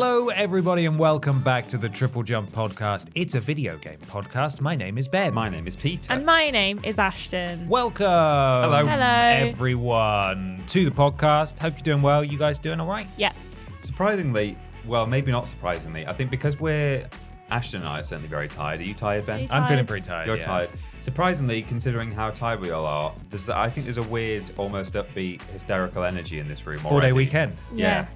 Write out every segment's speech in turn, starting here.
Hello, everybody, and welcome back to the TripleJump podcast. It's a video game podcast. My name is Ben. My name is Peter. And my name is Ashton. Welcome, Hello, everyone, to the podcast. Hope you're doing well. You guys doing all right? Yeah. Surprisingly, well, maybe not surprisingly, I think because Ashton and I are certainly very tired. Are you tired, Ben? I'm feeling pretty tired. You're tired. Surprisingly, considering how tired we all are, I think there's a weird, almost upbeat, hysterical energy in this room. 4-day weekend. Yeah.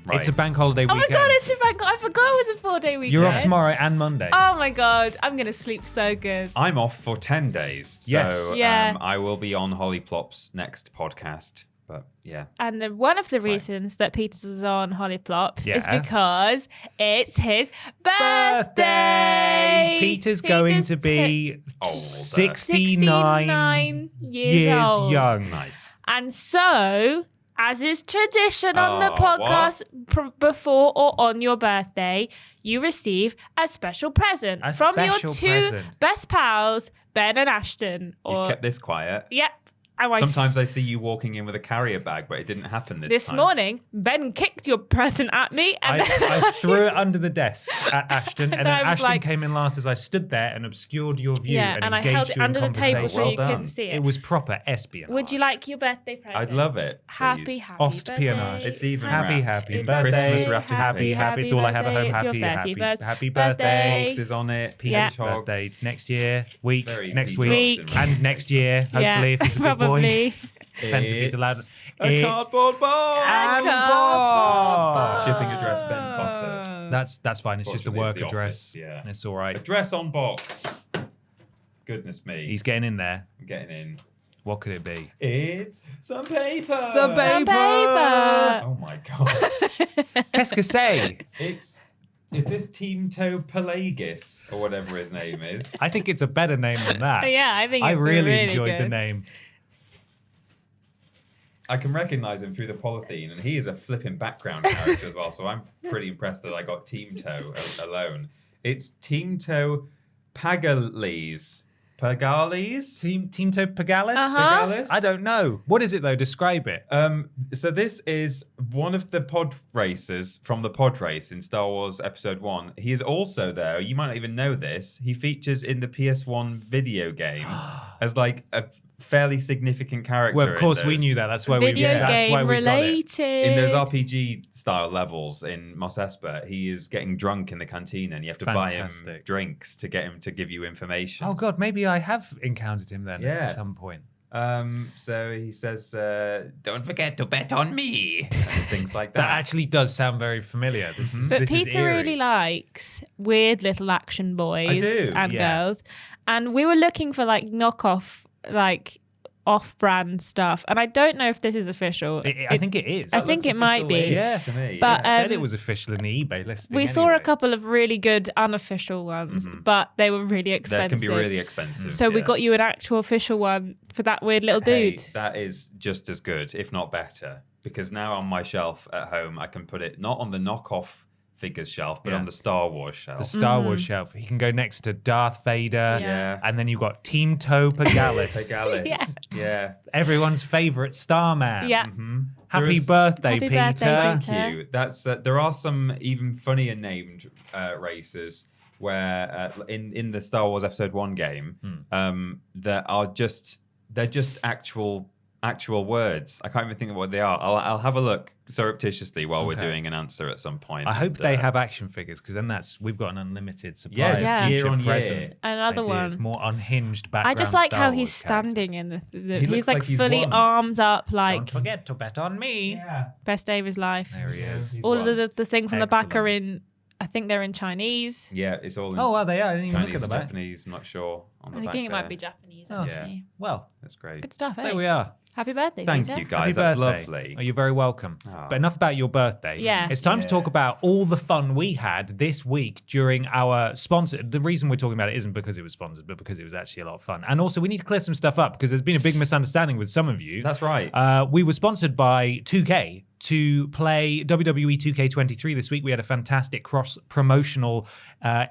Right. It's a bank holiday Oh weekend. my god, it's a bank. I forgot it was a 4-day weekend. You're off tomorrow and Monday. Oh my god, I'm gonna sleep so good. I'm off for 10 days. Yes. So Yeah. I will be on Hollyplop's next podcast. But yeah. And one of the Sorry. reasons that Peter's is on Hollyplops Yeah. is because it's his birthday. Peter's going to be Older. 69 years old. young. Nice. And so, as is tradition on the Oh, podcast, before or on your birthday, you receive a special present A from your special two present. best pals, Ben and Ashton. You've kept this quiet. Yep. And Sometimes I see you walking in with a carrier bag, but it didn't happen this time. morning, Ben kicked your present at me, and I threw it under the desk at Ashton, and then I was Ashton like- came in last as I stood there and obscured your view yeah, and I engaged held it you in under the table so Well you done. couldn't see it. It was proper espionage. Would you like your birthday present? I'd love it. Happy, please. happy Ostpionage. birthday. It's even Happy, wrapped. happy in birthday. Christmas wrapped in Happy, pink. happy. It's all I have at home. birthday. It's your Happy, 31st happy birthday. Fox is on it. Peter's Yeah. birthday next year, week, Very next Peter week, Austin. and next year, hopefully, Yeah, if he's a good boy. probably. Depends if he's allowed. It's a cardboard box. And box. Shipping address, Ben Potter. That's fine. It's just a Fortunately, work it's the address. office, yeah. It's all right. Address on box. Goodness me. He's getting in there. I'm getting in. What could it be? It's some paper. Some paper. paper. Oh my god. Qu'est-ce que c'est? Is this Team Toe Pelagus or whatever his name is? I think it's a better name than that. Yeah, I think I it's really really enjoyed the good. name. I can recognise him through the polythene, and he is a flipping background character as well. So I'm pretty impressed that I got Team Toe alone. It's Team Toe Pagales. Pagales? Tinto Pagalis? Uh-huh. Pagales? I don't know. What is it though? Describe it. So this is one of the pod racers from the pod race in Star Wars Episode 1. He is also there. You might not even know this. He features in the PS1 video game as like a fairly significant character. Well, of course in we those- knew that. That's why Video that's game why we got it. related. In those RPG style levels in Mos Espa, he is getting drunk in the canteen, and you have to buy him Fantastic. drinks to get him to give you information. Oh God, maybe I have encountered him then Yeah. at some point. So he says, "Don't forget to bet on me," and things like that. That actually does sound very familiar. This is, But this is Peter eerie. really likes weird little action boys do, and yeah. girls. And we were looking for like knockoff, like off-brand stuff. And I don't know if this is official. I think it is. I That think looks it might official be. Yeah. to me. But, It said it um, was official in the eBay listing. we saw a anyway. couple of really good unofficial ones, but they were really That expensive. can be really expensive. So we yeah. got you an actual official one for that weird little Hey, dude. that is just as good, if not better, because now on my shelf at home, I can put it not on the knockoff figures shelf, but Yeah. on the Star Wars shelf. The Star Wars shelf. He can go next to Darth Vader. Yeah. And then you've got Team Toe Pagalis. Pagalis. Yeah. Yeah. Everyone's favourite Starman. Yeah. Mhm. Happy There is- birthday, Happy Peter. birthday, Thank Peter. you. That's there are some even funnier named racers where in the Star Wars Episode 1 game that are just actual words. I can't even think of what they are. I'll have a look surreptitiously while we're Okay. doing an answer at some point. I hope And, they have action figures because then we've got an unlimited supply. Yeah, of just Yeah. year future on year. present Another ideas, one. more unhinged background. I just like Star how he's Wars characters. standing in the He he's looks like like he's fully won. arms up, like Don't forget to bet on me. Yeah. best day of his life. There he is. He's All won. of the things on the back are Excellent. in, I think they're in Chinese. Yeah, it's all in Oh, well, they are. I didn't even look Chinese at or the back. Japanese. I'm not sure on the I back think it might there. be Japanese, Oh. actually. Well, That's great. Good stuff, eh? there we are. Happy birthday, Thank Peter. you, guys. Happy That's birthday. lovely. Oh, you're very welcome. Oh. But enough about your birthday. Yeah. It's time to talk about all the fun we had this week during our sponsor. The reason we're talking about it isn't because it was sponsored, but because it was actually a lot of fun. And also, we need to clear some stuff up because there's been a big misunderstanding with some of you. That's right. We were sponsored by 2K to play WWE 2K23 this week. We had a fantastic cross-promotional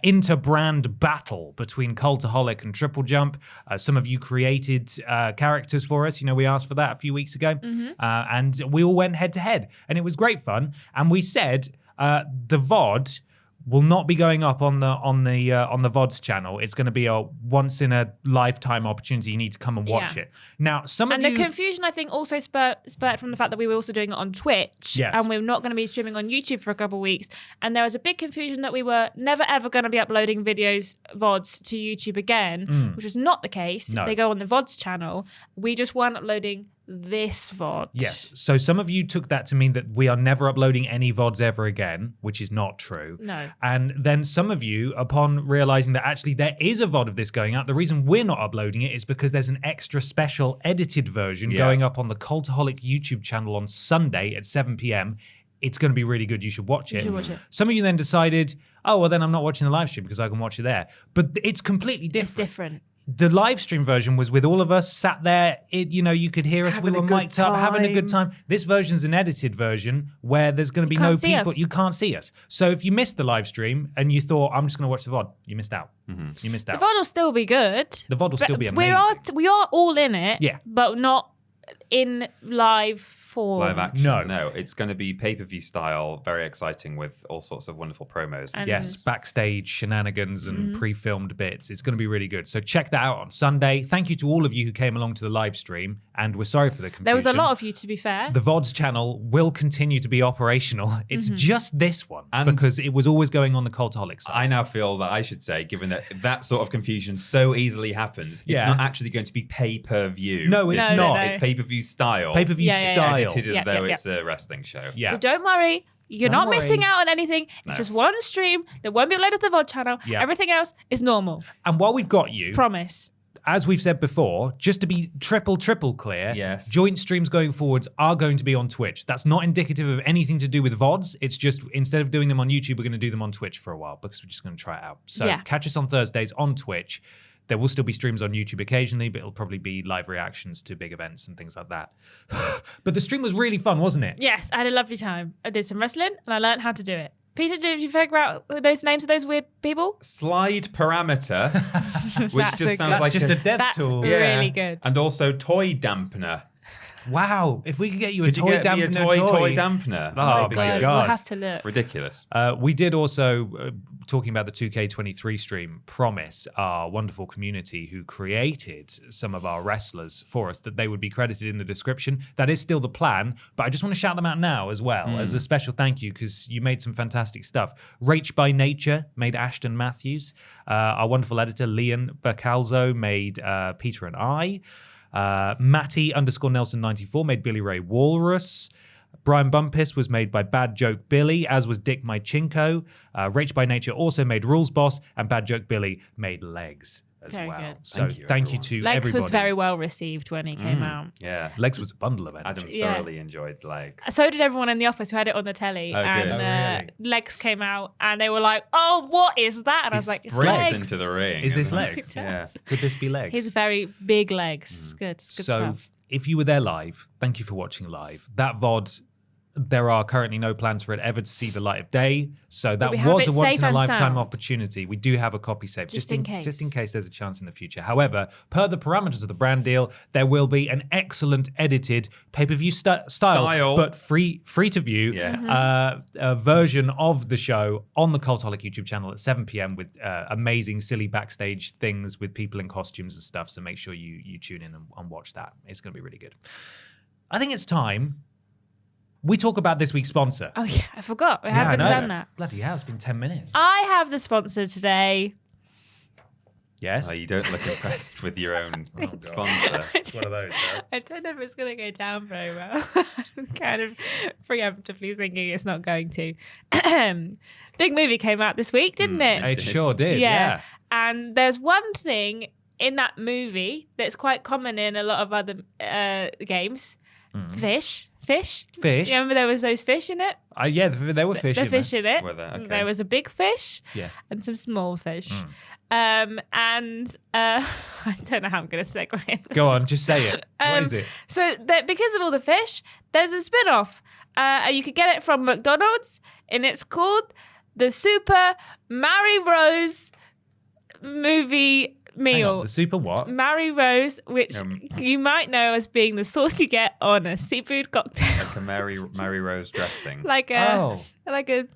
inter-brand battle between Cultaholic and TripleJump. Some of you created characters for us. You know, we asked for that a few weeks ago. And we all went head-to-head. And it was great fun. And we said... The VOD will not be going up on the VODs channel. It's going to be a once in a lifetime opportunity. You need to come and watch it. Now, And the confusion, I think, also spurred from the fact that we were also doing it on Twitch. Yes. And we're not going to be streaming on YouTube for a couple of weeks. And there was a big confusion that we were never, ever going to be uploading videos, VODs, to YouTube again, which was not the case. No. They go on the VODs channel. We just weren't uploading this VOD. Yes. So some of you took that to mean that we are never uploading any VODs ever again, which is not true. No. And then some of you, upon realizing that actually there is a VOD of this going out, the reason we're not uploading it is because there's an extra special edited version going up on the Cultaholic YouTube channel on Sunday at 7 p.m. It's going to be really good. You should watch it. You should watch it. Some of you then decided, oh, well, then I'm not watching the live stream because I can watch it there. But it's completely different. It's different. The live stream version was with all of us sat there. You could hear us. We were mic'd up, having a good time. This version's an edited version where there's going to be no people. You can't see us. So if you missed the live stream and you thought, I'm just going to watch the VOD, you missed out. You missed out. The VOD will still be good. The VOD will still be amazing. We are all in it. Yeah. But not in live form. Live action. No. No, it's going to be pay-per-view style, very exciting with all sorts of wonderful promos. And Yes, backstage shenanigans and pre-filmed bits. It's going to be really good. So check that out on Sunday. Thank you to all of you who came along to the live stream, and we're sorry for the confusion. There was a lot of you, to be fair. The VODs channel will continue to be operational. It's just this one And because it was always going on the Cultaholic side. I now feel that I should say, given that that sort of confusion so easily happens, it's not actually going to be pay-per-view. No, it's not. It's pay-per-view style. Pay-per-view style. Edited as though it's a wrestling show. Yeah. So don't worry. You're Don't not missing worry. out on anything. It's just one stream that won't be uploaded to the VOD channel. Yeah. Everything else is normal. And while we've got you, Promise. as we've said before, just to be triple clear, Yes. joint streams going forwards are going to be on Twitch. That's not indicative of anything to do with VODs. It's just instead of doing them on YouTube, we're going to do them on Twitch for a while because we're just going to try it out. So catch us on Thursdays on Twitch. There will still be streams on YouTube occasionally, but it'll probably be live reactions to big events and things like that. But the stream was really fun, wasn't it? Yes, I had a lovely time. I did some wrestling and I learned how to do it. Peter, did you figure out those names of those weird people? Slide parameter, which That's just sounds That's like just a dev That's tool. really good. And also toy dampener. Wow, if we could get you Could a you toy get me a dampener toy dampener? Oh, That'd be my good. God. We'll have to look. Ridiculous. We did also, talking about the 2K23 stream, promise our wonderful community who created some of our wrestlers for us that they would be credited in the description. That is still the plan, but I just want to shout them out now as well as a special thank you because you made some fantastic stuff. Rach by Nature made Ashton Matthews. Our wonderful editor, Leon Bacalzo, made Peter and I. Matty _Nelson 94 made Billy Ray Walrus. Brian Bumpus was made by Bad Joke Billy, as was Dick Mychinko. Rach by Nature also made Rules Boss, and Bad Joke Billy made Legs as Very well. good. So thank you to Legs everybody. was very well received when it came out. Yeah. Legs was a bundle of energy. Adam Yeah. thoroughly enjoyed Legs. So did everyone in the office who had it on the telly. Oh, good. And Oh, really? Legs came out and they were like, oh, what is that? And I was like, it's Sprints Legs. into the ring. Is this isn't it? Legs? Yeah. Could this be Legs? His very big legs. It's good. It's good so stuff. if you were there live, thank you for watching live. That VOD, there are currently no plans for it ever to see the light of day. So that we have was it a once safe in a and lifetime sound. opportunity. We do have a copy saved Just in case. Just in case there's a chance in the future. However, per the parameters of the brand deal, there will be an excellent edited pay-per-view style, but free to view version of the show on the Cultaholic YouTube channel at 7 p.m. with amazing, silly backstage things with people in costumes and stuff. So make sure you tune in and watch that. It's going to be really good. I think it's time we talk about this week's sponsor. Oh, yeah. I forgot. We Yeah, I haven't know. done that. Bloody hell, it's been 10 minutes. I have the sponsor today. Yes? Oh, you don't look impressed with your own God. sponsor. It's one of those. I don't know if it's going to go down very well. I'm kind of preemptively thinking it's not going to. Big movie came out this week, didn't it? It sure did, yeah. And there's one thing in that movie that's quite common in a lot of other games. Fish. Fish? You remember there was those fish in it? Yeah, there were fish The in fish there. in it. Were there? Okay. There was a big fish Yeah. and some small fish. I don't know how I'm going to segue in. Go on, just say it. What is it? So because of all the fish, there's a spin-off. You could get it from McDonald's, and it's called the Super Mary Rose Movie Hang on, meal. the super what? Mary Rose, which you might know as being the sauce you get on a seafood cocktail. Like a Mary Rose dressing. like a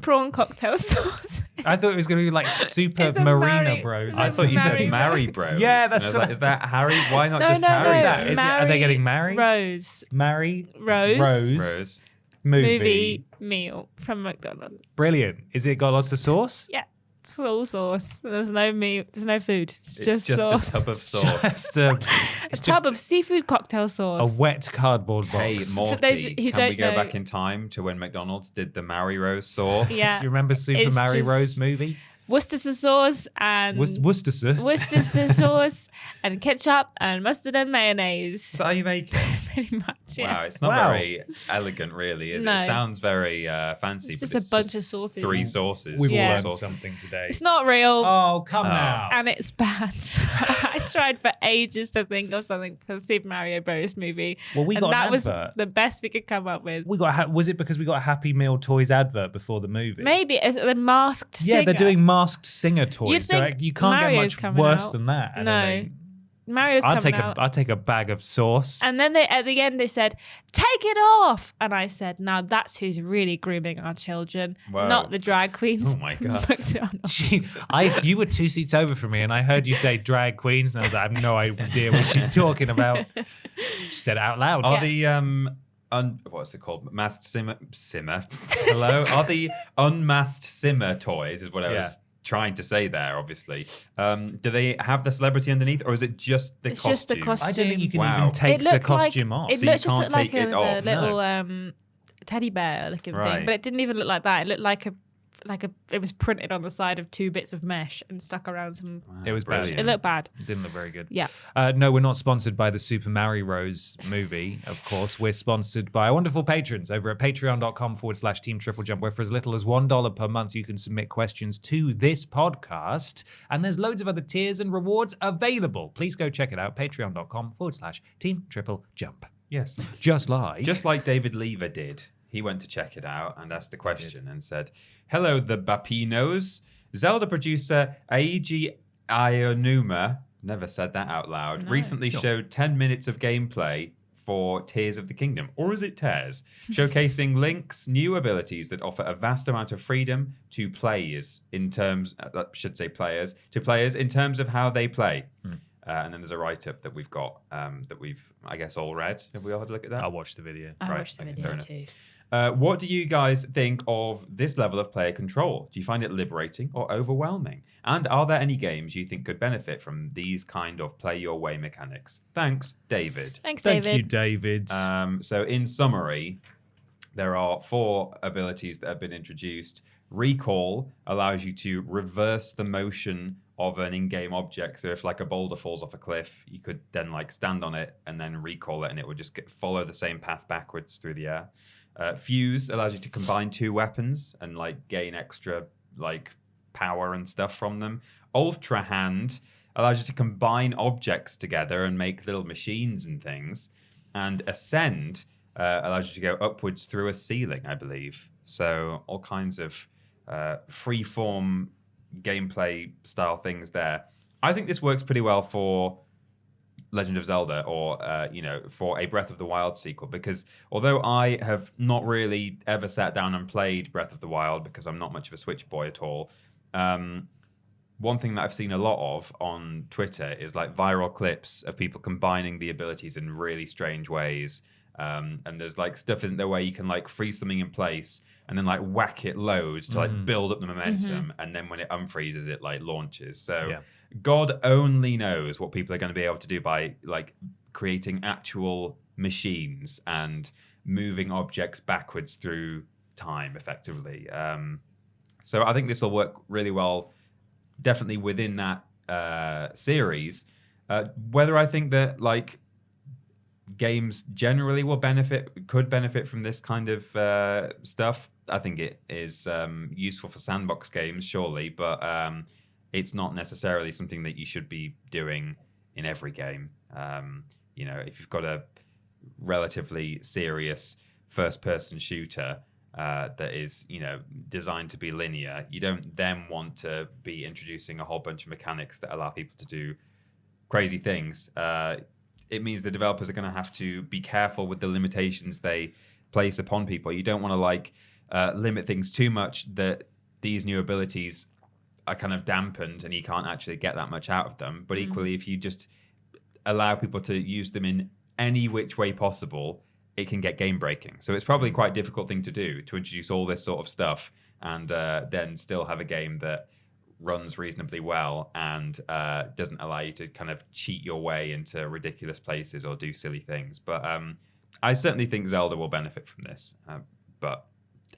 prawn cocktail sauce. I thought it was going to be like super It's a Marina Mary- Bros. it's I a thought you said Mary Mary Rose. Bros. Yeah, And that's I was what like, is that Harry? Why not No, just no, Harry? no. Rose? Is it- are they getting married? Rose. Mary Rose. Rose. movie. Meal from McDonald's. Brilliant. Is it got lots of sauce? Yeah. It's all sauce. There's no meat. There's no food. It's It's just sauce. a tub of sauce. Just A it's tub of seafood cocktail sauce. a wet cardboard Hey, box. Morty, those who can we don't go know- back in time to when McDonald's did the Mary Rose sauce? Yeah. Do you remember Super It's Mario just- Rose movie? Worcestershire sauce and Worcestershire. Worcestershire sauce and ketchup and mustard and mayonnaise. Is that how you make it? Pretty much. Yeah. Wow, it's not Wow. very elegant, really, is it? No. It sounds very fancy. It's but just a bunch of sauces. 3 sauces. We've Yeah. learned Sauces. something today. It's not real. Oh, come Oh. now. And it's bad. I tried for ages to think of something for the Super Mario Bros. Movie. Well, we and got that an was advert. the best we could come up with. We got was it because we got a Happy Meal Toys advert before the movie? Maybe it's the masked singer. Yeah, they're doing masked singer You'd toys. So think like, you can't Mario's get coming much worse out. than that. I don't No. think. Mario's I'll coming take out. I'll take a bag of sauce. And then at the end they said, "Take it off," and I said, "Now that's who's really grooming our children, Whoa. not the drag queens." Oh my God. She, you were 2 seats over from me, and I heard you say drag queens, and I was like, I have no idea what she's talking about. She said it out loud. Are the what's it called? Masked simmer? Hello? Are the unmasked simmer toys? Is what I was trying to say there. Obviously, do they have the celebrity underneath, or is it just the It's costume? just the costume. I don't think you can Wow. even take It the looked costume like, off. It So you looked just can't like take it a off. little teddy bear looking Right. thing, but it didn't even look like that. It looked like a it was printed on the side of 2 bits of mesh and stuck around some. Wow, It was bad. brilliant. It looked bad. It didn't look very good. Yeah. No, we're not sponsored by the Super Mario Rose movie, of course. We're sponsored by our wonderful patrons over at patreon.com/Team TripleJump, where for as little as $1 per month, you can submit questions to this podcast. And there's loads of other tiers and rewards available. Please go check it out, patreon.com/Team TripleJump. Yes. Just like David Lever did. He went to check it out and asked a question and said, "Hello, the Bapinos. Zelda producer Eiji Aonuma," never said that out loud, No. recently Sure. showed 10 minutes of gameplay for Tears of the Kingdom. Or is it Tears? Showcasing Link's new abilities that offer a vast amount of freedom to players in terms, to players in terms of how they play. And then there's a write-up that we've got that we've, I guess, all read. Have we all had a look at that? I'll watch the video. I Right, watched the okay, video fair enough. too. What do you guys think of this level of player control? Do you find it liberating or overwhelming? And are there any games you think could benefit from these kind of play your way mechanics? Thanks, David. Thanks, Thank David. you, David. So in summary, there are 4 abilities that have been introduced. Recall allows you to reverse the motion of an in-game object. So if like a boulder falls off a cliff, you could then like stand on it and then recall it, and it would just follow the same path backwards through the air. Fuse allows you to combine 2 weapons and like gain extra like power and stuff from them. Ultra Hand allows you to combine objects together and make little machines and things. And Ascend allows you to go upwards through a ceiling, I believe. So all kinds of free-form gameplay style things there. I think this works pretty well for Legend of Zelda or, for a Breath of the Wild sequel, because although I have not really ever sat down and played Breath of the Wild because I'm not much of a Switch boy at all, one thing that I've seen a lot of on Twitter is like viral clips of people combining the abilities in really strange ways. And there's like stuff, isn't there, where you can like freeze something in place and then like whack it loads to like build up the momentum, and then when it unfreezes, it like launches. So Yeah. God only knows what people are going to be able to do by like creating actual machines and moving objects backwards through time effectively. So I think this will work really well, definitely within that series. Whether I think that like games generally could benefit from this kind of stuff, I think it is useful for sandbox games, surely, but it's not necessarily something that you should be doing in every game. If you've got a relatively serious first-person shooter that is, designed to be linear, you don't then want to be introducing a whole bunch of mechanics that allow people to do crazy things, it means the developers are going to have to be careful with the limitations they place upon people. You don't want to like limit things too much that these new abilities are kind of dampened and you can't actually get that much out of them. But equally, if you just allow people to use them in any which way possible, it can get game breaking. So it's probably quite a difficult thing to do, to introduce all this sort of stuff and then still have a game that runs reasonably well and doesn't allow you to kind of cheat your way into ridiculous places or do silly things. But I certainly think Zelda will benefit from this. But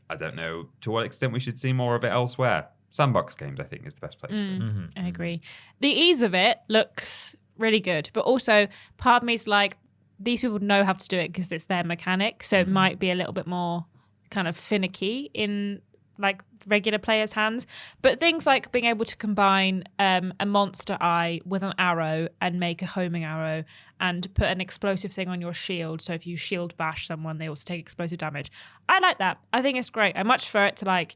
I don't know to what extent we should see more of it elsewhere. Sandbox games, I think, is the best place for it. I agree. The ease of it looks really good, but also part of me is like, these people know how to do it because it's their mechanic, so it might be a little bit more kind of finicky in like regular players' hands. But things like being able to combine a monster eye with an arrow and make a homing arrow and put an explosive thing on your shield, so if you shield bash someone, they also take explosive damage. I like that. I think it's great. I much prefer it to like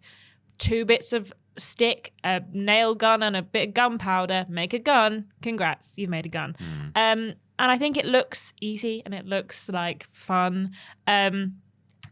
2 bits of stick, a nail gun, and a bit of gunpowder. Make a gun. Congrats, you've made a gun. And I think it looks easy and it looks like fun. And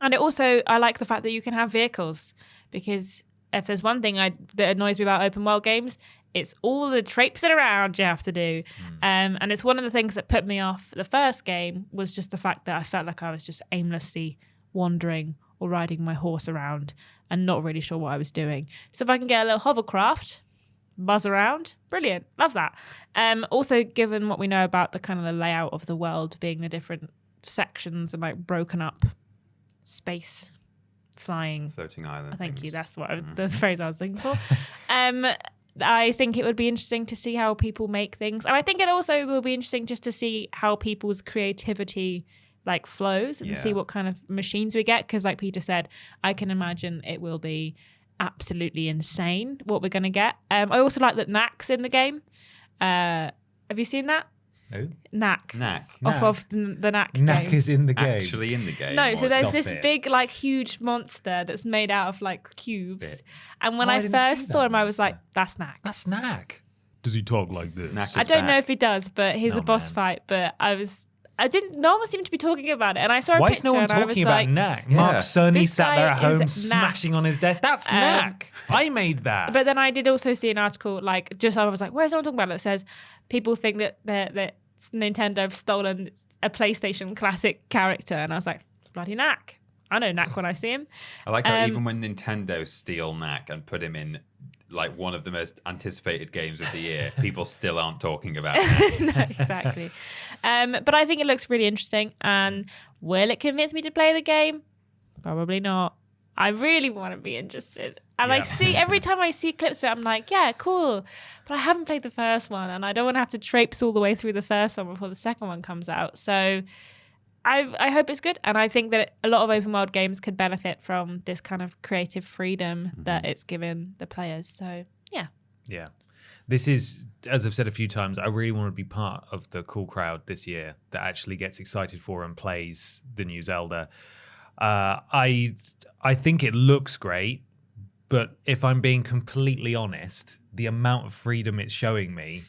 it also, I like the fact that you can have vehicles, because if there's one thing that annoys me about open world games, it's all the traipsing around you have to do. And it's one of the things that put me off the first game, was just the fact that I felt like I was just aimlessly wandering or riding my horse around and not really sure what I was doing. So if I can get a little hovercraft, buzz around, brilliant, love that. Also, given what we know about the kind of the layout of the world being the different sections and like broken up space, flying, Floating island. thank you, that's what the phrase I was looking for. I think it would be interesting to see how people make things, and I think it also will be interesting just to see how people's creativity like flows and see what kind of machines we get, because like Peter said, I can imagine it will be absolutely insane what we're going to get. I also like that Knack's in the game. Have you seen that? No. Knack. Knack. Off of the Knack game. Knack is in the game. Actually in the game. No, so there's Stop this it. big, like, huge monster that's made out of, like, cubes. Bits. And when Oh, I I didn't see first that saw him, I monster. was like, that's Knack. That's Knack. Does he talk like this? Knack I is don't know back. if he does, but he's Oh, a boss man. fight. But no one seemed to be talking about it. And I saw a Why picture is no one and I was talking about like, Knack? Yeah. Mark Cerny This sat there guy at home is Knack. smashing on his desk. That's Knack. I made that. But then I did also see an article, like, just I was like, where's someone talking about it? It says people think that Nintendo have stolen a PlayStation classic character. And I was like, bloody Knack. I know Knack when I see him. I like how even when Nintendo steal Knack and put him in like one of the most anticipated games of the year, people still aren't talking about Knack. No, exactly. But I think it looks really interesting. And will it convince me to play the game? Probably not. I really want to be interested. And I see, every time I see clips of it, I'm like, yeah, cool. But I haven't played the first one, and I don't want to have to traipse all the way through the first one before the second one comes out. So I hope it's good. And I think that a lot of open world games could benefit from this kind of creative freedom that it's given the players. So, yeah. Yeah. This is, as I've said a few times, I really want to be part of the cool crowd this year that actually gets excited for and plays the new Zelda. I think it looks great, but if I'm being completely honest, the amount of freedom it's showing me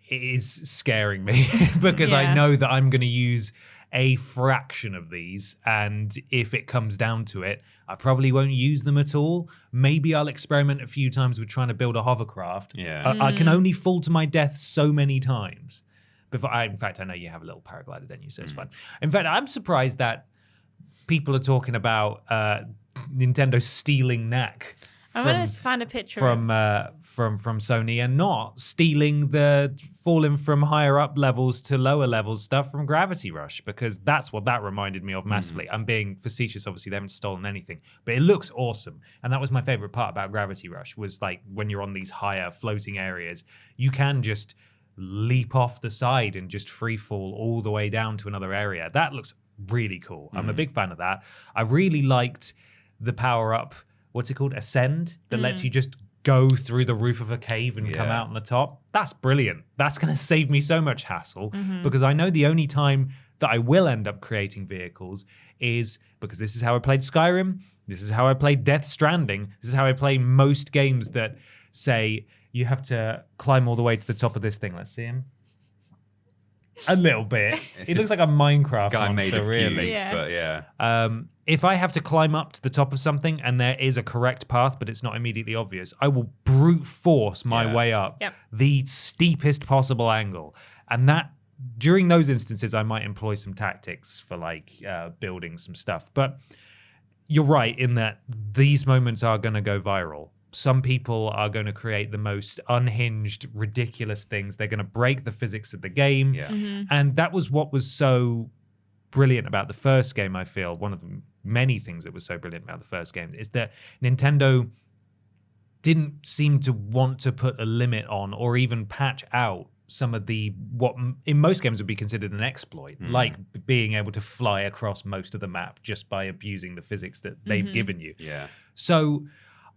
is scaring me because I Yeah. know that I'm going to use a fraction of these, and if it comes down to it, I probably won't use them at all. Maybe I'll experiment a few times with trying to build a hovercraft. Yeah. I can only fall to my death so many times before in fact, I know you have a little paraglider, don't you? So it's fun. In fact, I'm surprised that people are talking about Nintendo stealing Knack I'm going to find a picture. from Sony and not stealing the falling from higher up levels to lower levels stuff from Gravity Rush, because that's what that reminded me of massively. I'm being facetious, obviously they haven't stolen anything, but it looks awesome. And that was my favorite part about Gravity Rush, was like when you're on these higher floating areas, you can just leap off the side and just free fall all the way down to another area. That looks really cool. I'm a big fan of that. I really liked the power up, what's it called? Ascend, that lets you just go through the roof of a cave and come out on the top. That's brilliant. That's going to save me so much hassle, because I know the only time that I will end up creating vehicles is because this is how I played Skyrim. This is how I played Death Stranding. This is how I play most games that say you have to climb all the way to the top of this thing. Let's see him. A little bit. It's It looks just like a Minecraft Guy made monster, of really. cubes, Yeah. but yeah. If I have to climb up to the top of something and there is a correct path, but it's not immediately obvious, I will brute force my Yeah. way up Yep. the steepest possible angle. And that, during those instances, I might employ some tactics for like building some stuff. But you're right in that these moments are going to go viral. Some people are going to create the most unhinged, ridiculous things. They're going to break the physics of the game. Yeah. And that was what was so brilliant about the first game, I feel. One of the many things that was so brilliant about the first game is that Nintendo didn't seem to want to put a limit on or even patch out some of the what in most games would be considered an exploit, like being able to fly across most of the map just by abusing the physics that they've given you. Yeah. So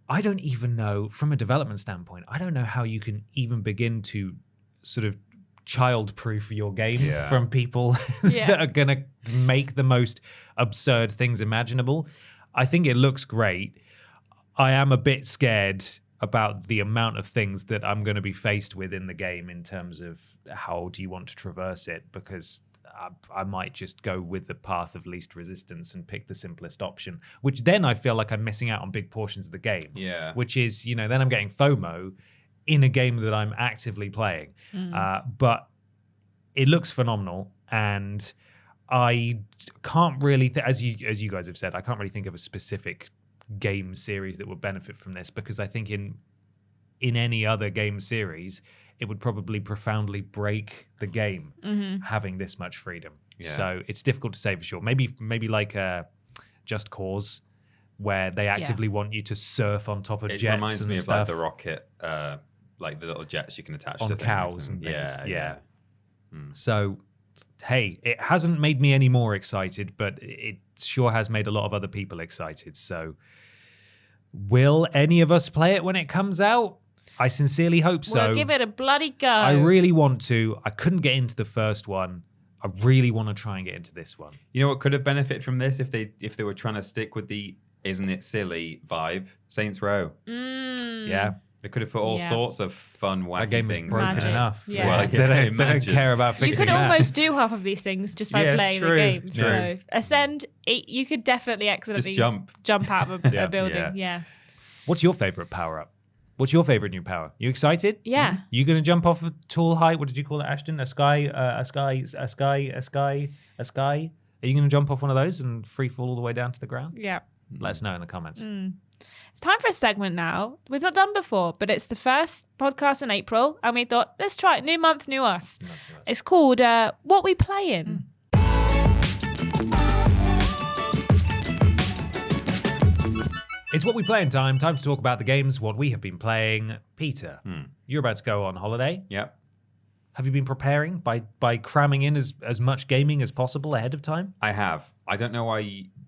I don't even know, from a development standpoint, I don't know how you can even begin to sort of child-proof your game Yeah. from people Yeah. that are going to make the most absurd things imaginable. I think it looks great. I am a bit scared about the amount of things that I'm going to be faced with in the game in terms of how do you want to traverse it, because I might just go with the path of least resistance and pick the simplest option, which then I feel like I'm missing out on big portions of the game. Yeah. Which is, then I'm getting FOMO in a game that I'm actively playing. But it looks phenomenal, and I can't really, as you guys have said, I can't really think of a specific game series that would benefit from this, because I think in any other game series, it would probably profoundly break the game having this much freedom. Yeah. So it's difficult to say for sure. Maybe like Just Cause, where they actively want you to surf on top of It jets reminds and me of stuff like the rocket, like the little jets you can attach on to things cows and things. Yeah. So, hey, it hasn't made me any more excited, but it sure has made a lot of other people excited. So, will any of us play it when it comes out? I sincerely hope so. We'll give it a bloody go. I really want to. I couldn't get into the first one. I really want to try and get into this one. You know what could have benefited from this if they were trying to stick with the "isn't it silly" vibe? Saints Row. Yeah. They could have put all Yeah. sorts of fun, wacky That game is things. broken Magic. enough. Yeah. Well, they, yeah, don't, they don't imagine. care about You fixing could that. almost do half of these things just by Yeah, playing true, the game. true. So Ascend, you could definitely accidentally jump. out of a Yeah. building. Yeah. Yeah. What's your favorite power up? What's your favorite new power? You excited? Yeah. You gonna jump off a tall height? What did you call it, Ashton? A sky? Are you gonna jump off one of those and free fall all the way down to the ground? Yeah. Let us know in the comments. It's time for a segment now. We've not done before, but it's the first podcast in April, and we thought, let's try it. New month, new us. It's called What We Playin. It's What We Play in time. Time to talk about the games, what we have been playing. Peter, you're about to go on holiday. Yep. Have you been preparing by cramming in as much gaming as possible ahead of time? I have. I don't know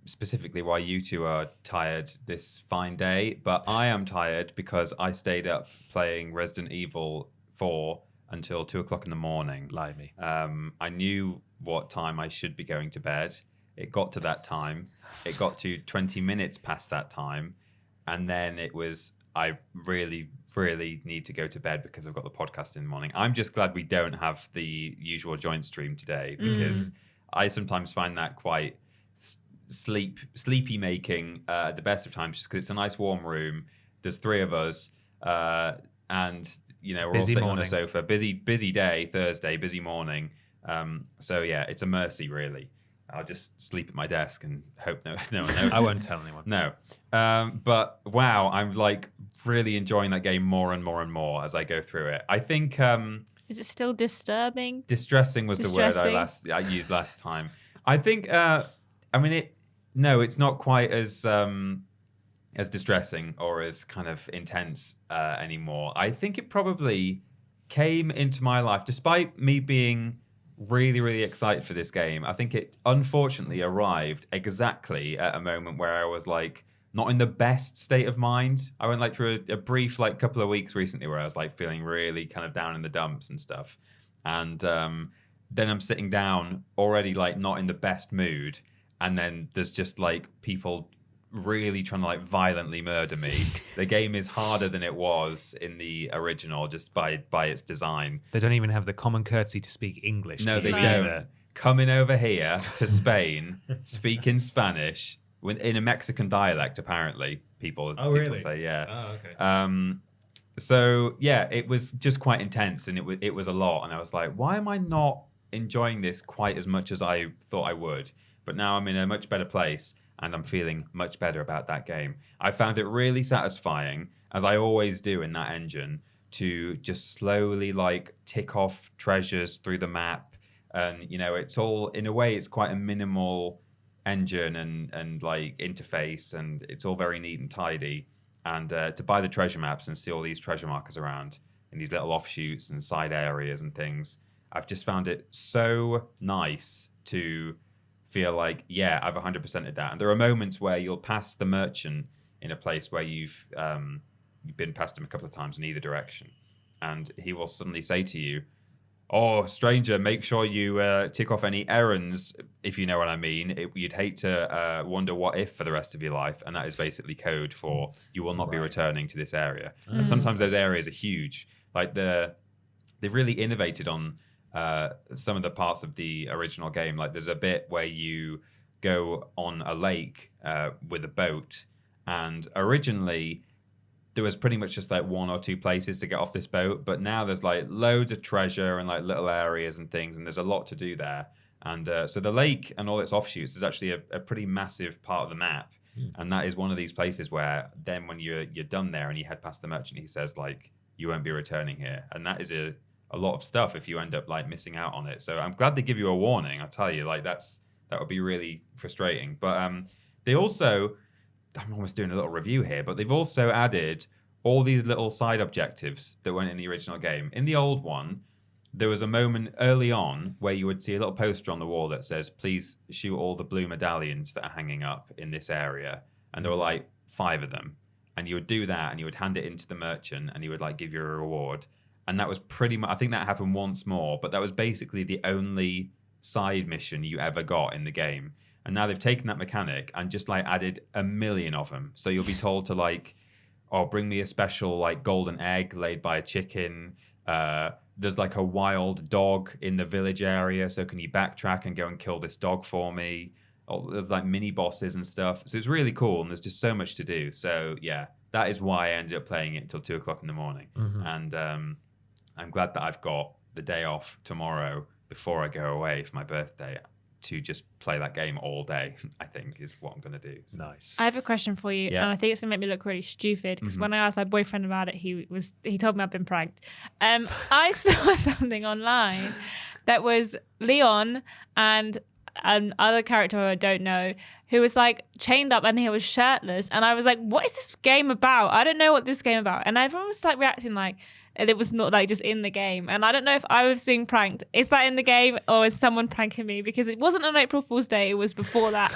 specifically why you two are tired this fine day, but I am tired because I stayed up playing Resident Evil 4 until 2:00 in the morning. Blimey. I knew what time I should be going to bed. It got to that time. It got to 20 minutes past that time. And then it was, I really, really need to go to bed because I've got the podcast in the morning. I'm just glad we don't have the usual joint stream today, because I sometimes find that quite sleepy making at the best of times, just because it's a nice warm room. There's three of us, and we're all sitting on a sofa. Busy day, Thursday, busy morning. So yeah, it's a mercy really. I'll just sleep at my desk and hope no one notices. I won't tell anyone. No. But wow, I'm like really enjoying that game more and more and more as I go through it. I think Is it still disturbing? distressing was the word I used last time. I think it's not quite as distressing or as kind of intense anymore. I think it probably came into my life despite me being really, really excited for this game. I think it unfortunately arrived exactly at a moment where I was like not in the best state of mind. I went like through a brief like couple of weeks recently where I was like feeling really kind of down in the dumps and stuff. And then I'm sitting down already like not in the best mood. And then there's just like people really trying to like violently murder me. The game is harder than it was in the original just by its design. They don't even have the common courtesy to speak English. No, to they you don't. either. Coming over here to Spain, speaking Spanish in a Mexican dialect, apparently. People really? say, yeah. Oh, okay. So yeah, it was just quite intense, and it was a lot. And I was like, why am I not enjoying this quite as much as I thought I would? But now I'm in a much better place, and I'm feeling much better about that game. I found it really satisfying, as I always do in that engine, to just slowly like tick off treasures through the map. And you know, it's all in a way, it's quite a minimal engine and like interface, and it's all very neat and tidy. And to buy the treasure maps and see all these treasure markers around in these little offshoots and side areas and things, I've just found it so nice to feel like, yeah, I've 100%ed that. And there are moments where you'll pass the merchant in a place where you've been past him a couple of times in either direction, and he will suddenly say to you, "Oh, stranger, make sure you tick off any errands," if you know what I mean. You'd hate to wonder what if for the rest of your life, and that is basically code for you will not be returning to this area. And sometimes those areas are huge. Like they've really innovated on some of the parts of the original game. Like there's a bit where you go on a lake with a boat, and originally there was pretty much just like one or two places to get off this boat, but now there's like loads of treasure and like little areas and things, and there's a lot to do there. And so the lake and all its offshoots is actually a pretty massive part of the map. And that is one of these places where then when you're done there and you head past the merchant, he says like, you won't be returning here. And that is a lot of stuff if you end up like missing out on it. So I'm glad they give you a warning. I tell you, like that would be really frustrating. But they also, I'm almost doing a little review here, but they've also added all these little side objectives that weren't in the original game. In the old one, there was a moment early on where you would see a little poster on the wall that says, please shoot all the blue medallions that are hanging up in this area. And there were like 5 of them. And you would do that and you would hand it into the merchant and he would like give you a reward. And that was pretty much, I think that happened once more, but that was basically the only side mission you ever got in the game. And now they've taken that mechanic and just like added a million of them. So you'll be told to like, oh, bring me a special like golden egg laid by a chicken. There's like a wild dog in the village area. So can you backtrack and go and kill this dog for me? Oh, there's like mini bosses and stuff. So it's really cool. And there's just so much to do. So yeah, that is why I ended up playing it until 2 o'clock in the morning. And I'm glad that I've got the day off tomorrow before I go away for my birthday to just play that game all day, I think is what I'm going to do. So. Nice. I have a question for you, Yeah. and I think it's going to make me look really stupid because when I asked my boyfriend about it, he told me I've been pranked. I saw something online that was Leon and other character I don't know who was like chained up and he was shirtless, and I was like, what is this game about? I don't know what this game about. And everyone was like reacting like it was not like just in the game, and I don't know if I was being pranked. Is that in the game or is someone pranking me? Because it wasn't on April Fool's Day, it was before that.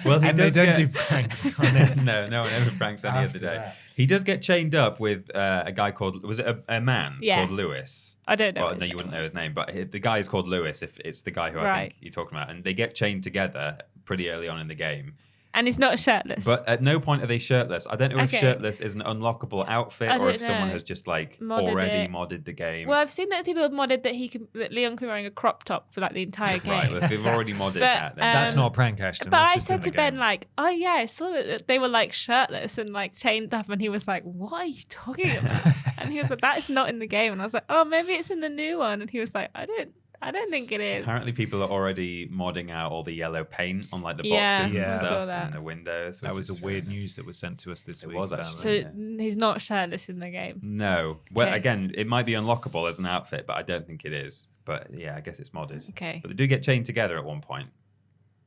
Well, he And they does don't get... do pranks on it. No one ever pranks any other After day. that. He does get chained up with a guy called, was it a man Yeah. called Lewis? I don't know. Well, his no, you name wouldn't know was. his name, but the guy is called Lewis if it's the guy who I Right. think you're talking about. And they get chained together pretty early on in the game. And he's not shirtless. But at no point are they shirtless. I don't know if Okay. shirtless is an unlockable outfit I or if don't someone know. has just like Modded already it. modded the game. well, I've seen that people have modded that Leon can be wearing a crop top for like the entire game. Right, well, if they've already modded But, that, then That's not a prank, Ashton. But That's I just in said the to Ben, game. like, oh yeah, I saw that they were like shirtless and like chained up, and he was like, what are you talking about? And he was like, that is not in the game. And I was like, oh, maybe it's in the new one. And he was like, I don't think it is. apparently people are already modding out all the yellow paint on like the Yeah, boxes I and saw stuff that. and the windows. That which was is the weird news that was sent to us this It week. was apparently. actually. So he's not shirtless in the game. No. Well, Okay. again, it might be unlockable as an outfit, but I don't think it is. But yeah, I guess it's modded. Okay, But they do get chained together at one point,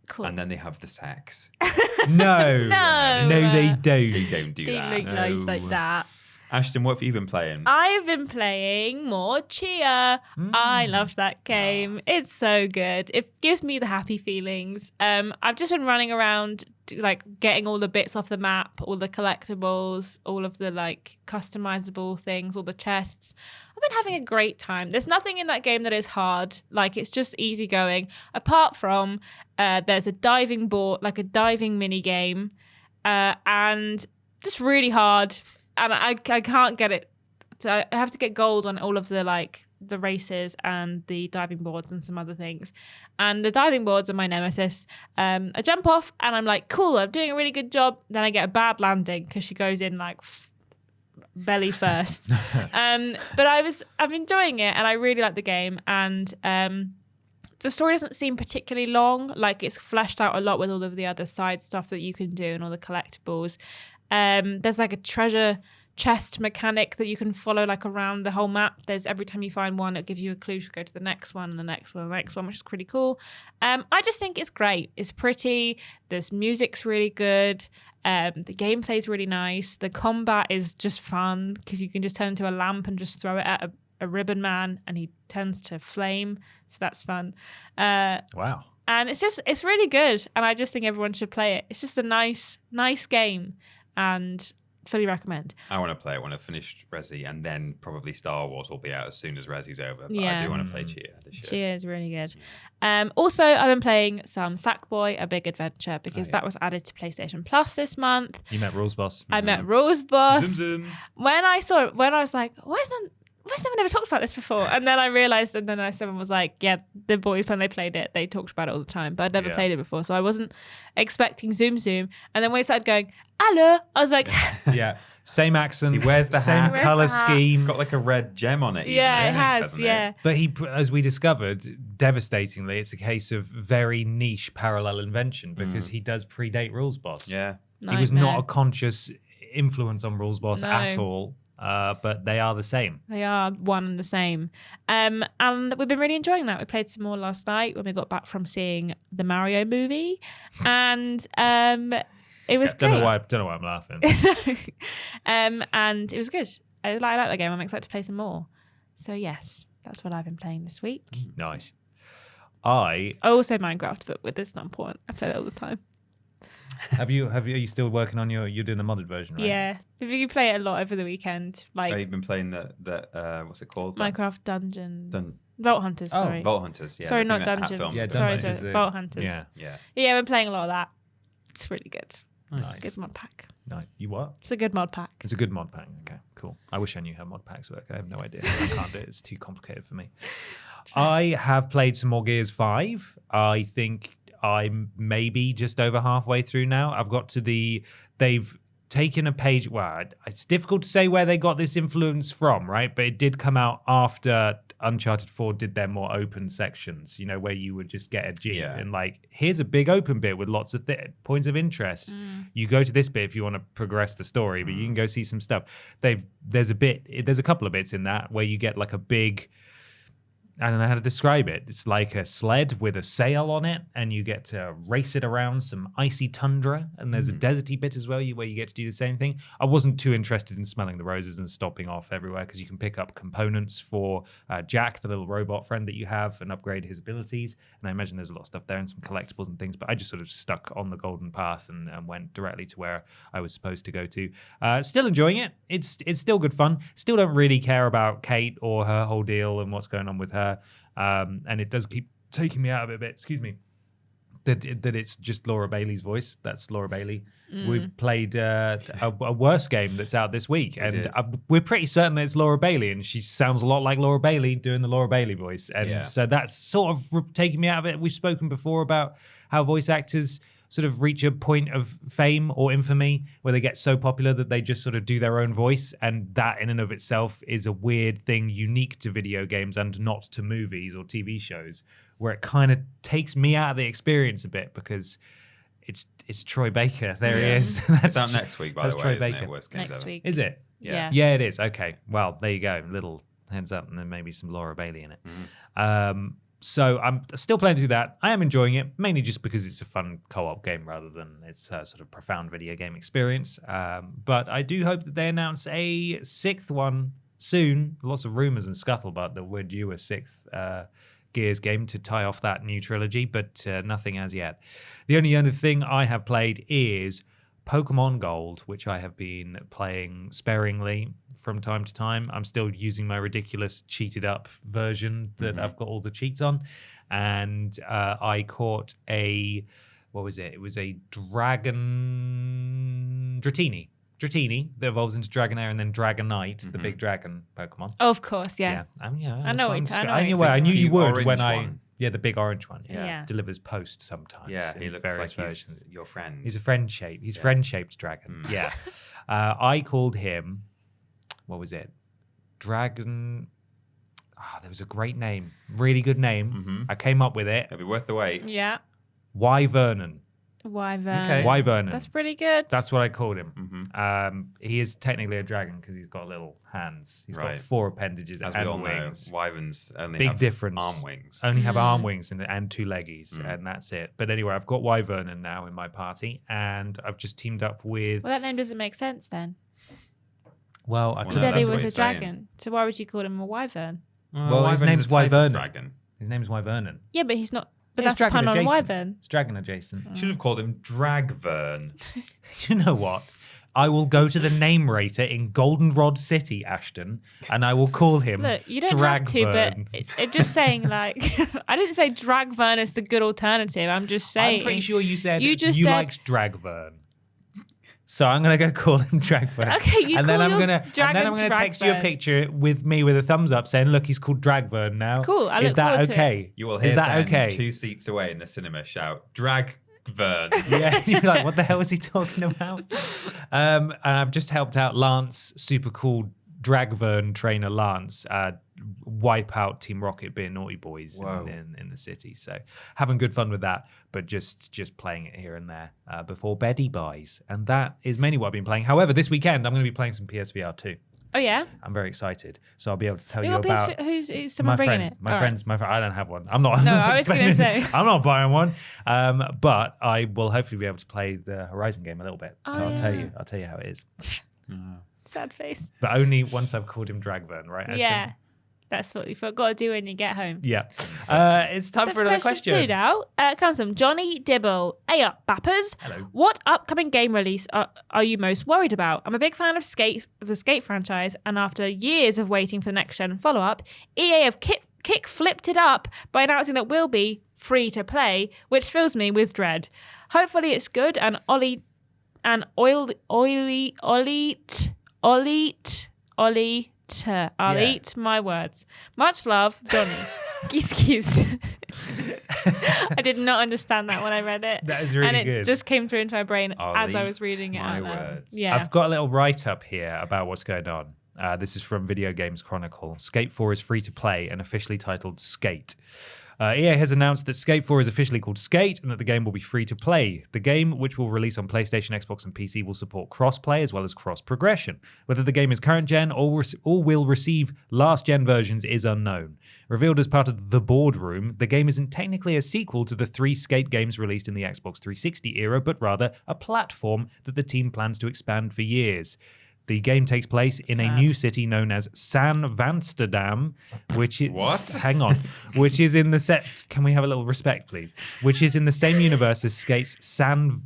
cool. and then they have the sex. No. No. No, they They don't. don't do Didn't that. look nice like No. that. Ashton, what have you been playing? I've been playing more Chia. I love that game. It's so good. It gives me the happy feelings. I've just been running around like getting all the bits off the map, all the collectibles, all of the like customizable things, all the chests. I've been having a great time. There's nothing in that game that is hard. Like it's just easy going. Apart from there's a diving board, like a diving mini game. and just really hard. And I can't get it. So I have to get gold on all of the races and the diving boards and some other things. And the diving boards are my nemesis. I jump off and I'm like, cool, I'm doing a really good job. Then I get a bad landing because she goes in like belly first. But I'm enjoying it and I really like the game. And the story doesn't seem particularly long. Like it's fleshed out a lot with all of the other side stuff that you can do and all the collectibles. There's like a treasure chest mechanic that you can follow like around the whole map. There's every time you find one, it gives you a clue to go to the next one and the next one and the next one, which is pretty cool. I just think it's great. It's pretty. This music's really good. The gameplay's really nice. The combat is just fun because you can just turn into a lamp and just throw it at a ribbon man and he turns to flame. So that's fun. Wow. And it's really good. And I just think everyone should play it. It's just a nice game and fully recommend. I want to play it when I've finished Resi, and then probably Star Wars will be out as soon as Resi's over. But Yeah. I do want to play Chia this year. Chia is really good. Also, I've been playing some Sackboy: A Big Adventure because that was added to PlayStation Plus this month. You met Rules Boss. I met Rose Boss. Zoom, zoom. When I saw it, I was like, why has someone ever talked about this before? And then I realised, and then someone was like, yeah, the boys, when they played it, they talked about it all the time, but I'd never played it before, so I wasn't expecting Zoom Zoom. And then when he started going, hello, I was like, Yeah. Same accent. He wears the same hat. color Wears the hat. scheme. It's got like a red gem on it. even, yeah, I it think, has, hasn't yeah. But as we discovered, devastatingly, it's a case of very niche parallel invention because he does predate Rules Boss. Yeah. He was not a Nightmare. conscious influence on Rules Boss No. at all, but they are the same. They are one and the same. And we've been really enjoying that. We played some more last night when we got back from seeing the Mario movie. And it was Don't know great. why I'm laughing. And it was good. I like that game. I'm excited to play some more. So yes, that's what I've been playing this week. Nice. I Also Minecraft, but it's not important. I play that all the time. are you still working on you're doing the modded version, right? Yeah. If you play it a lot over the weekend, like I've been playing the what's it called? Minecraft Dungeons. Dun- Vault Hunters, Oh, sorry. Vault Hunters. Yeah. Sorry, the not thing that Hat Dungeons. filmed. Yeah, sorry, Dungeons is Vault Hunters. Yeah. Yeah. Yeah, I've been playing a lot of that. It's really good. Nice. It's a good mod pack. No, you what? It's a good mod pack. It's a good mod pack. Okay, cool. I wish I knew how mod packs work. I have no idea. I can't do it. It's too complicated for me. I have played some more Gears 5. I think I'm maybe just over halfway through now. I've got to they've taken a page. Well, it's difficult to say where they got this influence from, right? But it did come out after Uncharted 4 did their more open sections, where you would just get a Jeep and like, here's a big open bit with lots of points of interest. You go to this bit if you want to progress the story, but you can go see some stuff. There's a couple of bits in that where you get like a big, I don't know how to describe it. It's like a sled with a sail on it, and you get to race it around some icy tundra. And there's a deserty bit as well where you get to do the same thing. I wasn't too interested in smelling the roses and stopping off everywhere because you can pick up components for Jack, the little robot friend that you have, and upgrade his abilities. And I imagine there's a lot of stuff there and some collectibles and things. But I just sort of stuck on the golden path and went directly to where I was supposed to go to. Still enjoying it. It's still good fun. Still don't really care about Kate or her whole deal and what's going on with her. And it does keep taking me out of it a bit. Excuse me. That it's just Laura Bailey's voice. That's Laura Bailey. We played a worse game that's out this week, and we're pretty certain that it's Laura Bailey, and she sounds a lot like Laura Bailey doing the Laura Bailey voice. And so that's sort of taking me out of it. We've spoken before about how voice actors sort of reach a point of fame or infamy where they get so popular that they just sort of do their own voice. And that in and of itself is a weird thing unique to video games and not to movies or TV shows, where it kind of takes me out of the experience a bit because it's Troy Baker. There he is. It's out next week, by the way, Troy isn't Baker. it? Worst games Next ever. week. Is it? Yeah. Yeah, it is. Okay. Well, there you go. Little heads up, and then maybe some Laura Bailey in it. So I'm still playing through that. I am enjoying it, mainly just because it's a fun co-op game rather than it's a sort of profound video game experience. But I do hope that they announce a sixth one soon. Lots of rumors and scuttlebutt that we're due a sixth Gears game to tie off that new trilogy, but nothing as yet. The only other thing I have played is Pokemon Gold, which I have been playing sparingly from time to time. I'm still using my ridiculous cheated up version that I've got all the cheats on. And I caught a what was it? It was a dragon Dratini that evolves into Dragonair and then Dragonite, the big dragon Pokemon. Oh, of course, yeah. I knew you would orange when one. the big orange one. Yeah. Delivers post sometimes. Yeah, he in looks various like versions. he's your friend. He's a friend-shaped. He's friend-shaped dragon. Yeah. I called him. What was it? Dragon. Oh, there was a great name. Really good name. I came up with it. It'll be worth the wait. Yeah. Wyvernon. Wyvern. Okay. Wyvernon. That's pretty good. That's what I called him. He is technically a dragon because he's got little hands. He's got 4 appendages As and we all wings. know, wyverns only Big have difference. arm wings. Only have arm wings and 2 leggies, and that's it. But anyway, I've got Wyvernon now in my party, and I've just teamed up with. Well, that name doesn't make sense then. Well, I You could- said that's he what was a he's saying. dragon. So why would you call him a wyvern? Well, his Wyvern name's is a type of Wyvernon. dragon. His name's Wyvernon. Yeah, but he's not. But Yeah, that's a pun on adjacent. wyvern. It's dragon adjacent. Should have called him Dragvern. You know what? I will go to the name rater in Goldenrod City, Ashton, and I will call him Look, you don't have to, but Dragvern. just saying, like, I didn't say Dragvern is the good alternative. I'm just saying. I'm pretty sure you said You you, just said- liked Dragvern. So I'm gonna go call him Dragvern. Okay, you and then call I'm your gonna dragon text you a Dragvern. picture with me with a thumbs up saying, "Look, he's called Dragvern now." Cool, I Is look that forward to it. okay? You will hear Is that Ben okay? 2 seats away in the cinema shout, Dragvern. Yeah, you're like, what the hell is he talking about? And I've just helped out Lance, super cool Dragvern trainer Lance, wipe out Team Rocket being naughty boys Whoa. in the city. So having good fun with that, but just playing it here and there before Betty buys. And that is mainly what I've been playing. However, this weekend I'm going to be playing some PSVR 2. Oh yeah. I'm very excited. So I'll be able to tell You you got about who's someone my bringing friend. it? My All right. friend's my friend. I don't have one. I'm not. No, I'm not I was gonna spending- say. I'm not buying one. But I will hopefully be able to play the Horizon game a little bit. So Oh, I'll tell yeah. you. I'll tell you how it is. Sad face. But only once I've called him Dragvern, right? Ashton? Yeah. That's what you've got to do when you get home. Yeah. It's time The for another question question. two now comes from Johnny Dibble. Hey up, Bappers. Hello. What upcoming game release are you most worried about? I'm a big fan of the Skate franchise, and after years of waiting for the next gen follow-up, EA have kick flipped it up by announcing that will be free to play, which fills me with dread. Hopefully it's good and I'll eat my words. Much love, Johnny. Excuse. I did not understand that when I read it. That is really and it good. just came through into my brain I'll as I eat was reading it my out loud. words. Yeah. I've got a little write-up here about what's going on. This is from Video Games Chronicle. Skate 4 is free to play and officially titled Skate. EA has announced that Skate 4 is officially called Skate and that the game will be free to play. The game, which will release on PlayStation, Xbox, and PC, will support cross-play as well as cross-progression. Whether the game is current-gen or will receive last-gen versions is unknown. Revealed as part of The Boardroom, the game isn't technically a sequel to the 3 Skate games released in the Xbox 360 era, but rather a platform that the team plans to expand for years. The game takes place in a Sad. new city known as San Vansterdam, which is What? Hang on, which is in the set. Can we have a little respect, please? Which is in the same universe as Skate's San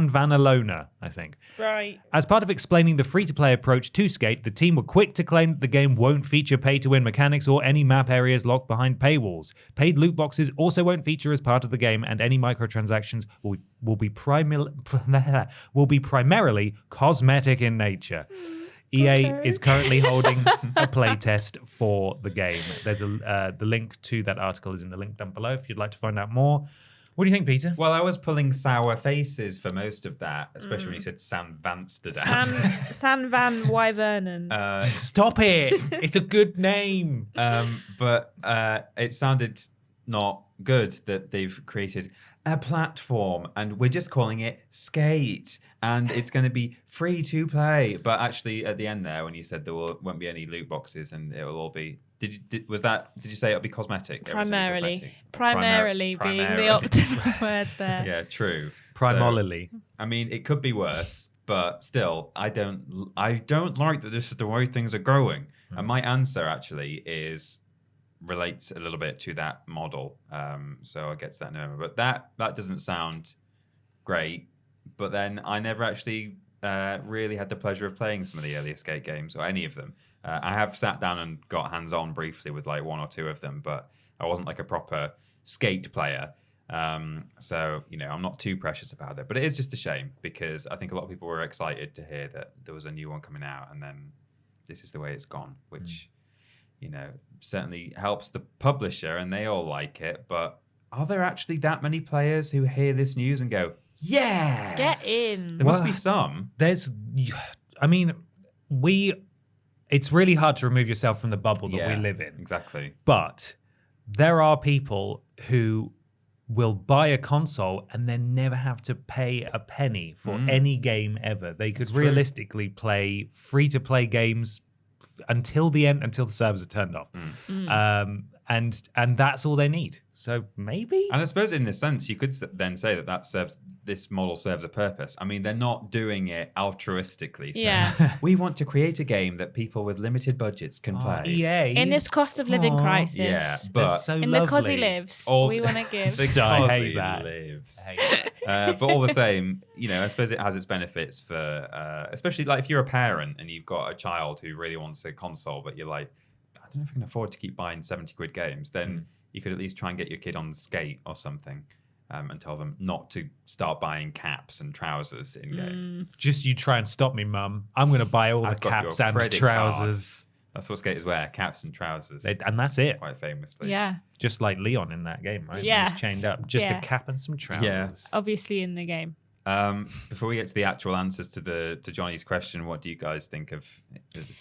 Vanalona, I think. Right. As part of explaining the free-to-play approach to Skate, the team were quick to claim that the game won't feature pay-to-win mechanics or any map areas locked behind paywalls. Paid loot boxes also won't feature as part of the game, and any microtransactions will be primarily cosmetic in nature. EA is currently holding a playtest for the game. There's the link to that article is in the link down below if you'd like to find out more. What do you think, Peter? Well, I was pulling sour faces for most of that, especially when you said San Vansterdam. San Van Wyvernon. Stop it! It's a good name. But it sounded not good that they've created a platform and we're just calling it Skate and it's going to be free to play. But actually, at the end there, when you said there won't be any loot boxes and it will all be, did you say it'll be cosmetic? Primarily Primarily. being the optimal word there. Yeah, true. Primarily. So, I mean, it could be worse, but still, I don't like that this is the way things are going. And my answer actually relates a little bit to that model. So I'll get to that in a moment. But that doesn't sound great. But then I never actually really had the pleasure of playing some of the earlier Skate games or any of them. I have sat down and got hands-on briefly with like 1 or 2 of them, but I wasn't like a proper Skate player. So, I'm not too precious about it, but it is just a shame because I think a lot of people were excited to hear that there was a new one coming out, and then this is the way it's gone, which, certainly helps the publisher and they all like it. But are there actually that many players who hear this news and go, yeah, Get in. there must be some. It's really hard to remove yourself from the bubble that we live in. Exactly. But there are people who will buy a console and then never have to pay a penny for any game ever. They could realistically play free-to-play games until the end, until the servers are turned off. And that's all they need. So maybe. And I suppose in this sense, you could then say that this model serves a purpose. I mean, they're not doing it altruistically. So we want to create a game that people with limited budgets can play. EA. In this cost of living crisis. Yeah, but so in lovely. the cosy lives, we want to give. I hate that. Lives. But all the same, I suppose it has its benefits for, especially like if you're a parent and you've got a child who really wants a console, but you're like, I don't know if I can afford to keep buying 70 quid games, then you could at least try and get your kid on Skate or something and tell them not to start buying caps and trousers in game. Just you try and stop me, Mum. I'm going to buy all the I've got caps your and credit trousers. That's what skaters wear, caps and trousers. And that's it. Quite famously. Yeah. Just like Leon in that game, right? Yeah. He's chained up. Just a cap and some trousers. Obviously in the game. Before we get to the actual answers to Johnny's question, what do you guys think of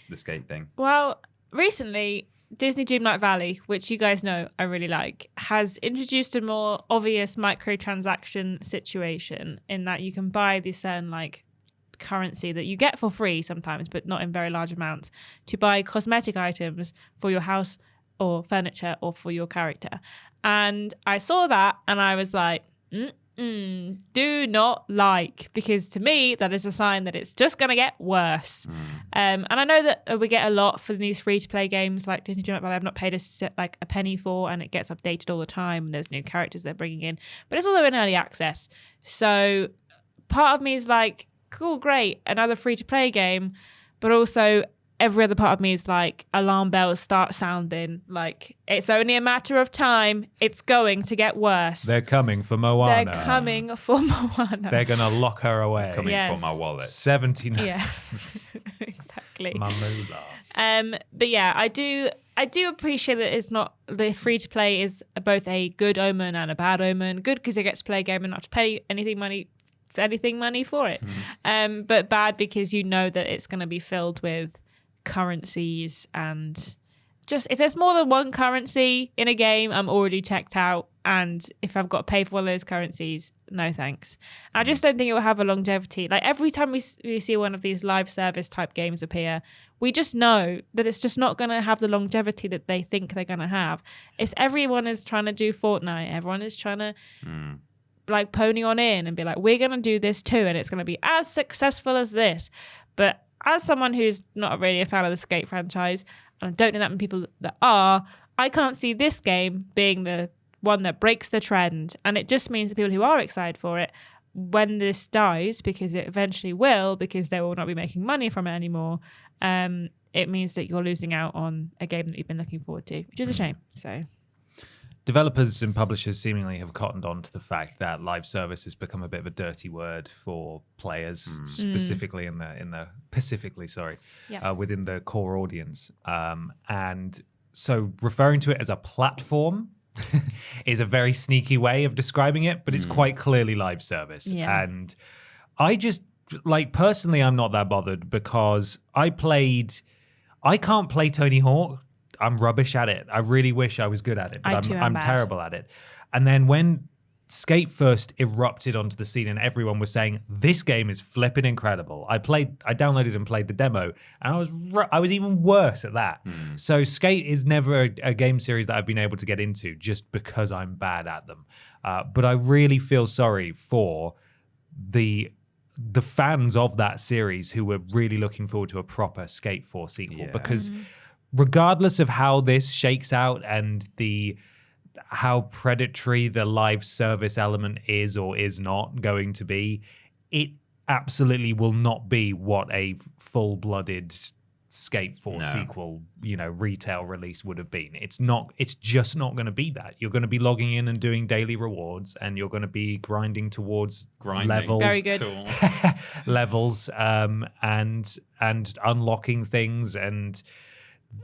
the Skate thing? Well, recently, Disney Dreamlight Valley, which you guys know I really like, has introduced a more obvious microtransaction situation in that you can buy this certain currency that you get for free sometimes, but not in very large amounts, to buy cosmetic items for your house or furniture or for your character. And I saw that and I was like, do not like, because to me that is a sign that it's just going to get worse. And I know that we get a lot for these free-to-play games like Disney Dreamlight Valley. I've not paid a penny for, and it gets updated all the time, and there's new characters they're bringing in, but it's also in early access. So part of me is like, cool, great, another free-to-play game, but also every other part of me is like, alarm bells start sounding, like it's only a matter of time, it's going to get worse. They're coming for Moana. They're coming for Moana. They're going to lock her away. Coming for my wallet. 79. Yeah, exactly. My moolah. But yeah, I do appreciate that it's not, the free to play is both a good omen and a bad omen. Good because you get to play a game and not to pay anything money for it. But bad because you know that it's going to be filled with currencies, and just if there's more than one currency in a game, I'm already checked out. And if I've got to pay for one of those currencies, no thanks. I just don't think it will have a longevity. Like every time we see one of these live service type games appear, we just know that it's just not going to have the longevity that they think they're going to have. It's everyone is trying to do Fortnite. Everyone is trying to pony on in and be like, we're going to do this too, and it's going to be as successful as this. But as someone who's not really a fan of the Skate franchise, and I don't know that many people that are, I can't see this game being the one that breaks the trend. And it just means that people who are excited for it, when this dies, because it eventually will, because they will not be making money from it anymore, it means that you're losing out on a game that you've been looking forward to, which is a shame. So developers and publishers seemingly have cottoned on to the fact that live service has become a bit of a dirty word for players, specifically within the core audience. And so referring to it as a platform is a very sneaky way of describing it, but it's quite clearly live service. Yeah. And I just, personally, I'm not that bothered because I can't play Tony Hawk. I'm rubbish at it. I really wish I was good at it, but I'm terrible at it. And then when Skate first erupted onto the scene and everyone was saying, this game is flipping incredible, I downloaded and played the demo, and I was even worse at that. So Skate is never a game series that I've been able to get into just because I'm bad at them. But I really feel sorry for the fans of that series who were really looking forward to a proper Skate 4 sequel, because regardless of how this shakes out and how predatory the live service element is or is not going to be, it absolutely will not be what a full-blooded Skate 4 No. sequel, retail release would have been. It's just not going to be that. You're going to be logging in and doing daily rewards, and you're going to be grinding towards levels. Very good. Levels, and unlocking things, and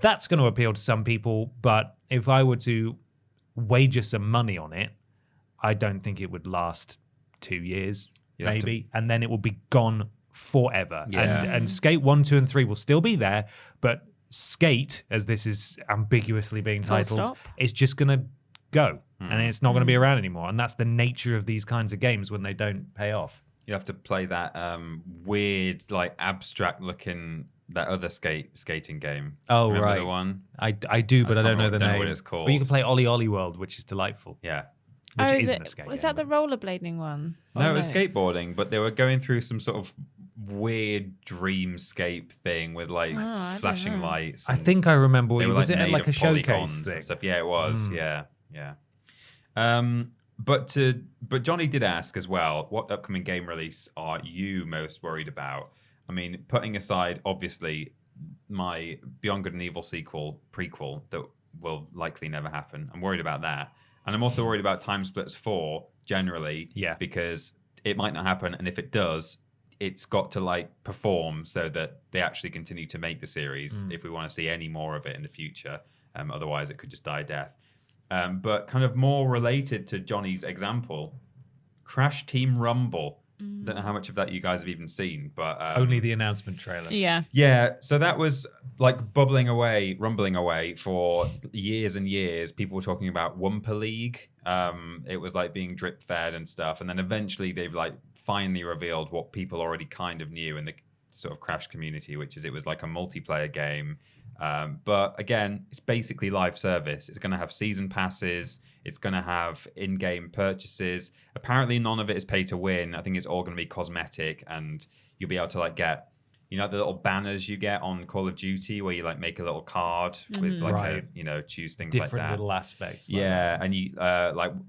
that's going to appeal to some people. But if I were to wager some money on it, I don't think it would last 2 years, maybe, and then it will be gone forever. Yeah. And Skate 1, 2, and 3 will still be there, but Skate, as this is ambiguously being titled, is just going to go, and it's not going to be around anymore. And that's the nature of these kinds of games when they don't pay off. You have to play that weird, like abstract looking, that other skating game. Oh, Remember right. the one? I do, but I don't know the name. What it's called. Or you can play Ollie Ollie World, which is delightful. Yeah. Which isn't a skate was game. that the rollerblading one? No, Oh, it was skateboarding, but they were going through some sort of weird dreamscape thing with like I don't flashing know. lights. I and think I remember. they were Was it at made like of a showcase polygons thing? and stuff? Yeah, it was. Yeah. But Johnny did ask as well, what upcoming game release are you most worried about? I mean, putting aside obviously my Beyond Good and Evil prequel that will likely never happen. I'm worried about that. And I'm also worried about Time Splits 4 generally, because it might not happen, and if it does, it's got to like perform so that they actually continue to make the series if we want to see any more of it in the future. Otherwise, it could just die a death. But kind of more related to Johnny's example, Crash Team Rumble. Don't know how much of that you guys have even seen, but Only the announcement trailer. Yeah, so that was like rumbling away for years and years. People were talking about Wumpa League. It was like being drip fed and stuff, and then eventually they've like finally revealed what people already kind of knew in the sort of Crash community, which is it was like a multiplayer game. But again, it's basically live service. It's going to have season passes. It's going to have in-game purchases. Apparently, none of it is pay to win. I think it's all going to be cosmetic, and you'll be able to like get, the little banners you get on Call of Duty where you like make a little card with like choose things Different like that. little aspects. Yeah, and you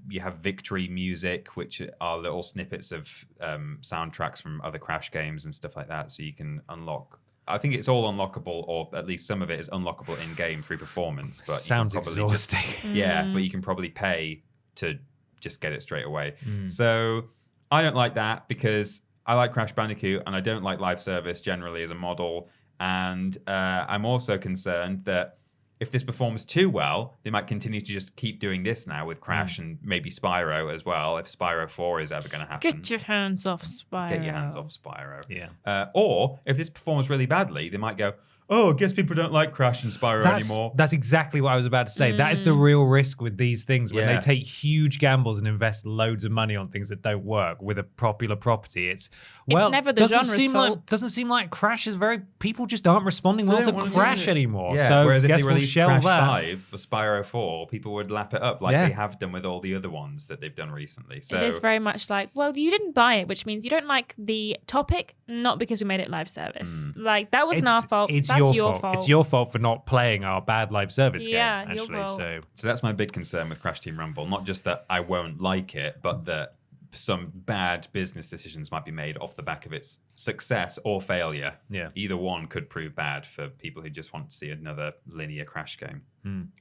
you have victory music, which are little snippets of soundtracks from other Crash games and stuff like that, so you can unlock. I think it's all unlockable, or at least some of it is unlockable in game through performance. But sounds you can probably exhausting. but you can probably pay to just get it straight away. So I don't like that because I like Crash Bandicoot and I don't like live service generally as a model. And I'm also concerned that if this performs too well, they might continue to just keep doing this now with Crash and maybe Spyro as well, if Spyro 4 is ever going to happen. Get your hands off Spyro. Get your hands off Spyro. Yeah. Or if this performs really badly, they might go, oh, I guess people don't like Crash and Spyro anymore. That's exactly what I was about to say. That is the real risk with these things when they take huge gambles and invest loads of money on things that don't work with a popular property. It's never the genre's fault. Doesn't seem like Crash is people just aren't responding well to Crash anymore. Yeah, so whereas if guess they we'll released shelve Crash that. 5 or Spyro 4, people would lap it up like they have done with all the other ones that they've done recently. So it is very much like, well, you didn't buy it, which means you don't like the topic, not because we made it live service. Like, that wasn't our fault. It's That's your fault. It's your fault for not playing our bad live service game, your actually. fault. So that's my big concern with Crash Team Rumble. Not just that I won't like it, but that some bad business decisions might be made off the back of its success or failure. Yeah. Either one could prove bad for people who just want to see another linear Crash game.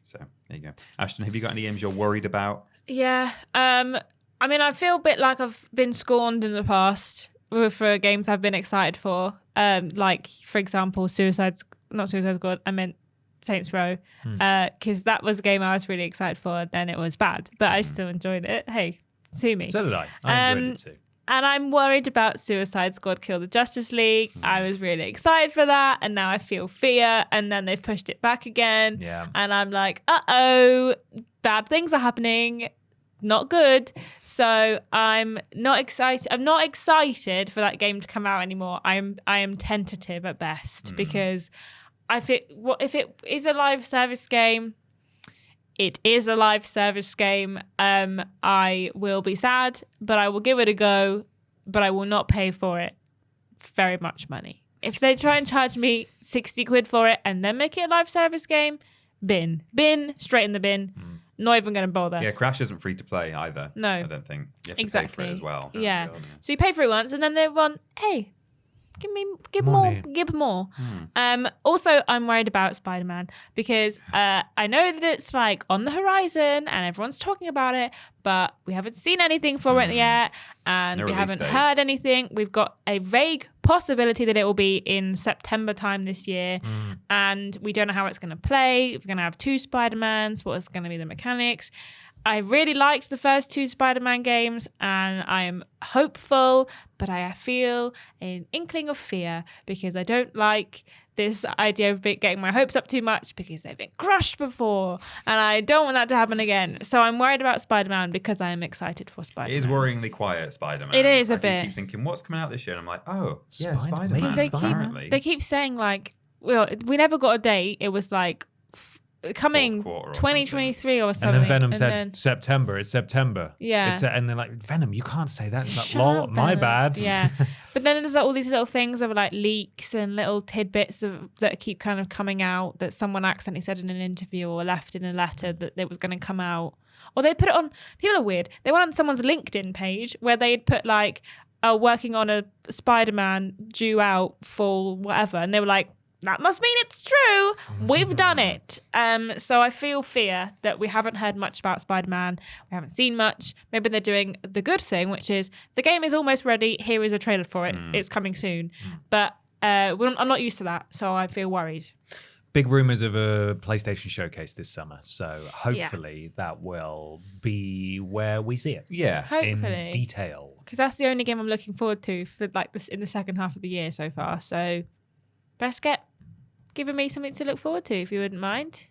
So there you go. Ashton, have you got any games you're worried about? Yeah. I mean, I feel a bit like I've been scorned in the past for games I've been excited for. Like, for example, not Suicide Squad, I meant Saints Row, because that was a game I was really excited for, then it was bad, but I still enjoyed it. Hey, sue me. So did I. I enjoyed it too. And I'm worried about Suicide Squad Kill the Justice League. I was really excited for that, and now I feel fear, and then they've pushed it back again. Yeah. And I'm like, uh-oh, bad things are happening. Not good. So I'm not excited. I'm not excited for that game to come out anymore. I am tentative at best because if it is a live service game, it is a live service game. I will be sad, but I will give it a go. But I will not pay for it very much money. If they try and charge me 60 quid for it and then make it a live service game, bin, straight in the bin. Not even going to bother. Yeah, Crash isn't free to play either. No. I don't think. You have to exactly. pay for it as well. Yeah. So you pay for it once and then they want, hey, Give more. Also, I'm worried about Spider-Man because I know that it's like on the horizon and everyone's talking about it, but we haven't seen anything for it yet, and we haven't heard anything. We've got a vague possibility that it will be in September time this year, and we don't know how it's going to play. We're going to have 2 Spider-Mans. What is going to be the mechanics? I really liked the first 2 Spider-Man games, and I am hopeful, but I feel an inkling of fear because I don't like this idea of getting my hopes up too much because they've been crushed before, and I don't want that to happen again. So I'm worried about Spider-Man because I am excited for Spider-Man. It is worryingly quiet, Spider-Man. It is a I bit. keep thinking, what's coming out this year? And I'm like, oh, yeah, Spider-Man. Spider-Man. Because they keep saying like, well, we never got a date. It was like coming 2023 or something. And then Venom said September. It's September. Yeah. And they're like, Venom, you can't say that. It's like, Shut lol, up, my Venom. bad. Yeah. But then there's like all these little things of like leaks and little tidbits that keep kind of coming out that someone accidentally said in an interview or left in a letter that it was going to come out. Or they put it on, people are weird. They went on someone's LinkedIn page where they'd put like, working on a Spider-Man due out full whatever. And they were like, that must mean it's true. We've done it. So I feel fear that we haven't heard much about Spider-Man. We haven't seen much. Maybe they're doing the good thing, which is the game is almost ready. Here is a trailer for it. It's coming soon. But I'm not used to that, so I feel worried. Big rumors of a PlayStation showcase this summer. So hopefully that will be where we see it. Yeah. Hopefully. In detail. Because that's the only game I'm looking forward to for like this in the second half of the year so far. So best get giving me something to look forward to, if you wouldn't mind.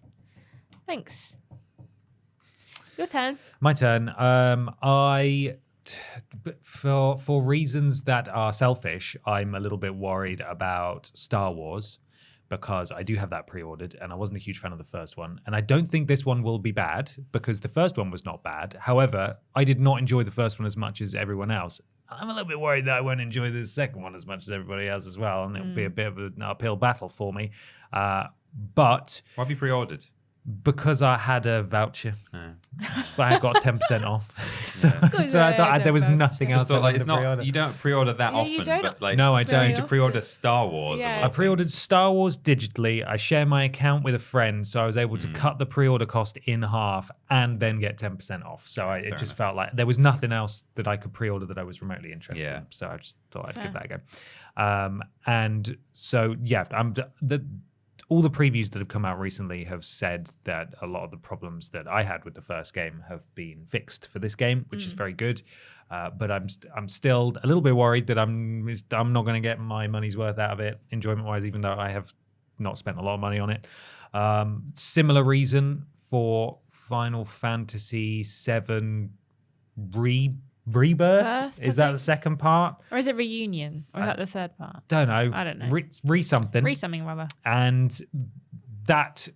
Thanks. Your turn. My turn. For reasons that are selfish, I'm a little bit worried about Star Wars because I do have that pre-ordered and I wasn't a huge fan of the first one. And I don't think this one will be bad because the first one was not bad. However, I did not enjoy the first one as much as everyone else. I'm a little bit worried that I won't enjoy the second one as much as everybody else as well, and it'll be a bit of an uphill battle for me. But Why have you pre-ordered? because I had a voucher, I had got 10% off. so Good, I thought there was voucher. nothing Just else. thought, I like, it's wanted to not. pre-order. You don't pre-order that Yeah, you often, don't. but like, No, I you don't. need to pre-order Star Wars. Yeah. Of I all pre-ordered Star Wars digitally. I share my account with a friend, so I was able to cut the pre-order cost in half and then get 10% off. So it just enough. felt like there was nothing else that I could pre-order that I was remotely interested Yeah. in. So I just thought I'd Fair. give that a go. And so yeah, all the previews that have come out recently have said that a lot of the problems that I had with the first game have been fixed for this game, which is very good. But I'm still a little bit worried that I'm not going to get my money's worth out of it, enjoyment-wise, even though I have not spent a lot of money on it. Similar reason for Final Fantasy VII Rebirth. Is that the second part? Or is it Reunion? Or is that the third part? Don't know. I don't know. Something. Something rather. And that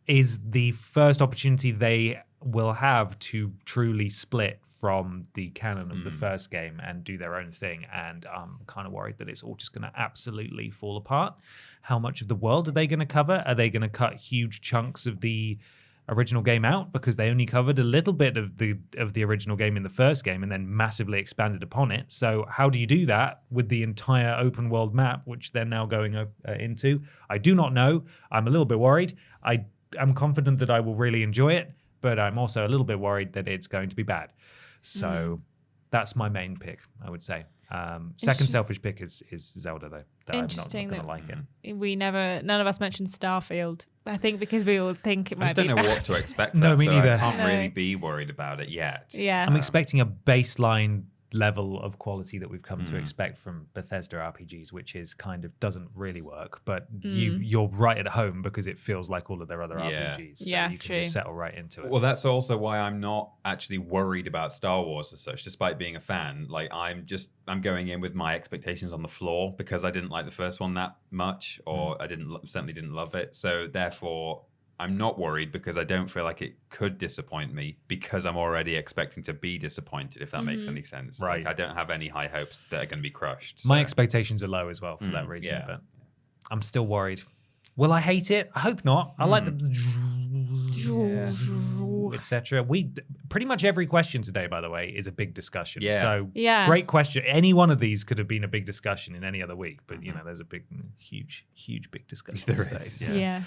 is the first opportunity they will have to truly split from the canon of the first game and do their own thing. And I'm kind of worried that it's all just going to absolutely fall apart. How much of the world are they going to cover? Are they going to cut huge chunks of the original game out because they only covered a little bit of the original game in the first game and then massively expanded upon it? So how do you do that with the entire open world map, which they're now going into? I do not know. I'm a little bit worried. I'm confident that I will really enjoy it, but I'm also a little bit worried that it's going to be bad. So that's my main pick, I would say. Second selfish pick is Zelda, though. Interesting I'm not going to like it. None of us mentioned Starfield. I think because we all think it I might just be don't know bad. what to expect. For No, that, me so neither. I can't No. really be worried about it yet. Yeah. I'm expecting a baseline level of quality that we've come to expect from Bethesda RPGs, which is kind of doesn't really work, but you're right at home because it feels like all of their other RPGs. So Yeah, you can true. just settle right into it. Well, that's also why I'm not actually worried about Star Wars as such, despite being a fan. Like, I'm going in with my expectations on the floor because I didn't like the first one that much, or I certainly didn't love it. So therefore, I'm not worried because I don't feel like it could disappoint me because I'm already expecting to be disappointed, if that makes any sense. Right. Like, I don't have any high hopes that are going to be crushed. My so- expectations are low as well for that reason, yeah. but I'm still worried. Will I hate it? I hope not. I like the etc. We pretty much every question today, by the way, is a big discussion. Yeah. So Yeah. great question. Any one of these could have been a big discussion in any other week, but there's a big, huge big discussion There today. is. Yeah.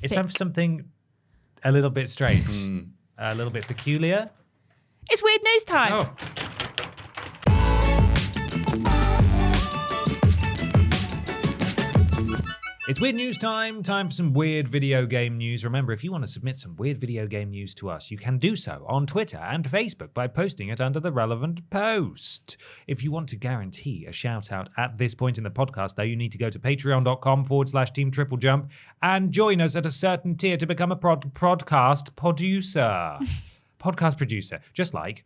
It's time for something a little bit strange, a little bit peculiar. It's weird news time. Oh. It's weird news time. Time for some weird video game news. Remember, if you want to submit some weird video game news to us, you can do so on Twitter and Facebook by posting it under the relevant post. If you want to guarantee a shout out at this point in the podcast, though, you need to go to patreon.com/Team TripleJump and join us at a certain tier to become a podcast producer. Podcast producer, just like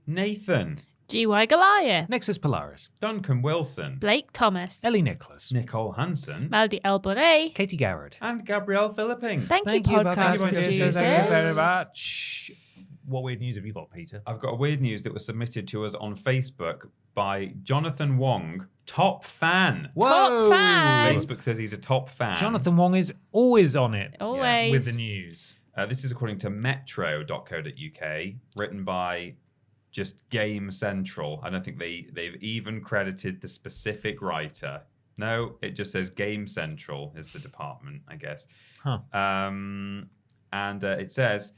Nathan, GY Goliath, Nexus Polaris, Duncan Wilson, Blake Thomas, Ellie Nicholas, Nicole Hansen, Melody Elbonet. Katie Garrett. and Gabrielle Philipping. Thank you, podcast producers. Thank you very much. What weird news have you got, Peter? I've got a weird news that was submitted to us on Facebook by Jonathan Wong, top fan. Top fan. Facebook says he's a top fan. Jonathan Wong is always on it Always. with the news. This is according to metro.co.uk, written by just Game Central. I don't think they've even credited the specific writer. No, it just says Game Central is the department, I guess. Huh. And it says,